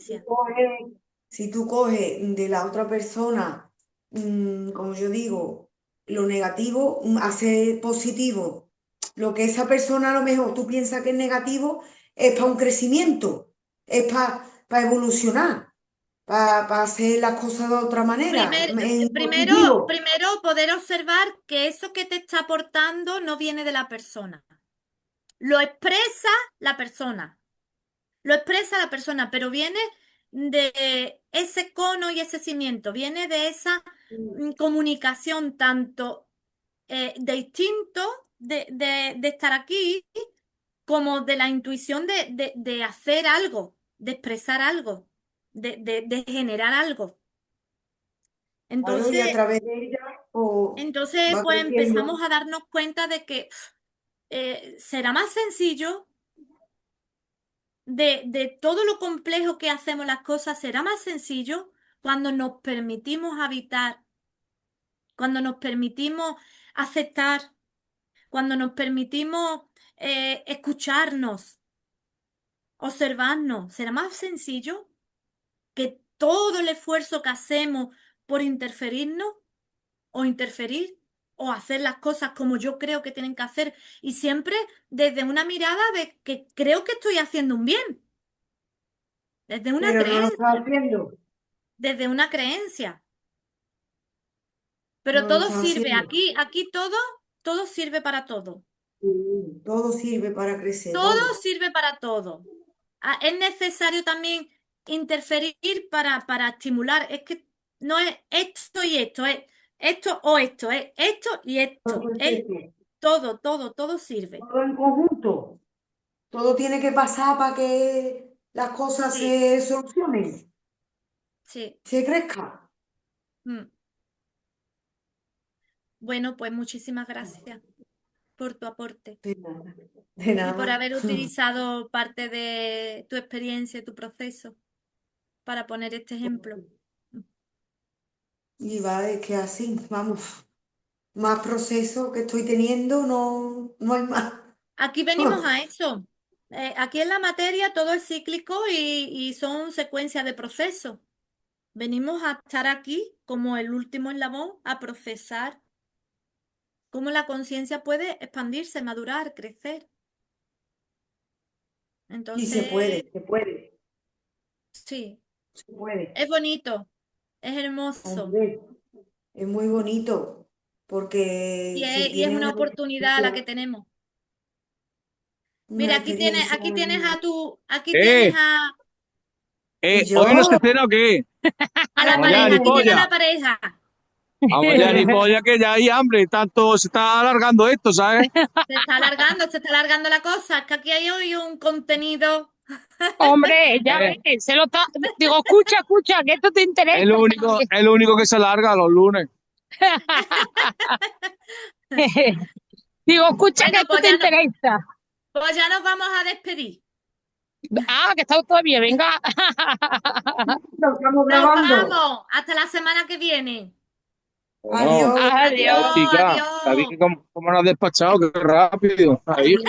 B: tú
A: competencia.
B: coges, si tú coges de la otra persona, como yo digo, lo negativo, hace positivo. Lo que esa persona a lo mejor tú piensas que es negativo, es para un crecimiento, es para evolucionar, para hacer las cosas de otra manera, en positivo.
A: Primero poder observar que eso que te está aportando no viene de la persona. Lo expresa la persona, lo expresa la persona, pero viene de ese cono y ese cimiento, viene de esa comunicación tanto de instinto de estar aquí como de la intuición de hacer algo. de expresar algo, de generar algo.
B: Claro, y
A: Entonces,
B: a través de ella o
A: entonces,
B: va
A: pues
B: creciendo.
A: empezamos a darnos cuenta de que será más sencillo de todo lo complejo que hacemos las cosas, será más sencillo cuando nos permitimos habitar, cuando nos permitimos aceptar, cuando nos permitimos escucharnos, observarnos. Será más sencillo que todo el esfuerzo que hacemos por interferirnos o interferir o hacer las cosas como yo creo que tienen que hacer y siempre desde una mirada de que creo que estoy haciendo un bien, desde una
B: Pero no lo está
A: creencia,
B: haciendo,
A: desde una creencia. Pero
B: no lo
A: todo
B: está
A: sirve,
B: haciendo.
A: aquí todo sirve para todo.
B: Todo sirve para crecer,
A: Todo
B: todo.
A: sirve para todo. Es necesario también interferir para estimular. Es que no es esto y esto, es esto o esto, es esto y
B: Todo
A: esto. Es
B: perfecto.
A: todo sirve.
B: Todo en conjunto. Todo tiene que pasar para que las cosas
A: Sí,
B: se solucionen,
A: sí.
B: se crezcan.
A: Mm. Bueno, pues muchísimas gracias por tu aporte
B: De nada. De
A: y por
B: nada.
A: haber utilizado parte de tu experiencia y tu proceso para poner este ejemplo.
B: Y va, es que así, vamos, más proceso que estoy teniendo, no, no hay más.
A: Aquí venimos a eso. Aquí en la materia todo es cíclico y son secuencias de procesos. Venimos a estar aquí como el último eslabón, a procesar cómo la conciencia puede expandirse, madurar, crecer.
B: Y
A: Entonces,
B: se puede,
A: sí,
B: se puede.
A: es bonito, es hermoso
B: Hombre, es muy bonito, porque si
A: y es
B: tienes
A: una oportunidad la que tenemos.
B: una
A: Mira,
B: experiencia,
A: aquí tienes
C: ¿Eh?
B: y
C: ¿Hoy no se
B: yo,
C: cena o qué?
A: a la
C: Vamos allá,
A: pareja, aquí tienes a
C: Ripolla.
A: la pareja.
C: Vamos allá, Ripolla, que ya hay hambre. Tanto se está alargando esto, ¿sabes?
A: Se está alargando la cosa, es que aquí hay hoy un contenido.
D: Hombre, ya
C: Eh,
D: ves, se lo está... Digo, escucha, escucha, que esto te interesa.
C: es lo único que se alarga los lunes.
D: Digo, escucha, que
A: Bueno,
D: esto te interesa.
A: pues ya nos vamos a despedir.
D: Ah, que estamos todavía, venga.
B: lo estamos
A: Nos
B: grabando.
A: vamos. Hasta la semana que viene.
C: Bueno,
B: Adiós.
A: Adiós,
D: Adiós.
C: chica, David,
A: adiós.
C: ¿cómo nos has despachado? Qué rápido. Ahí.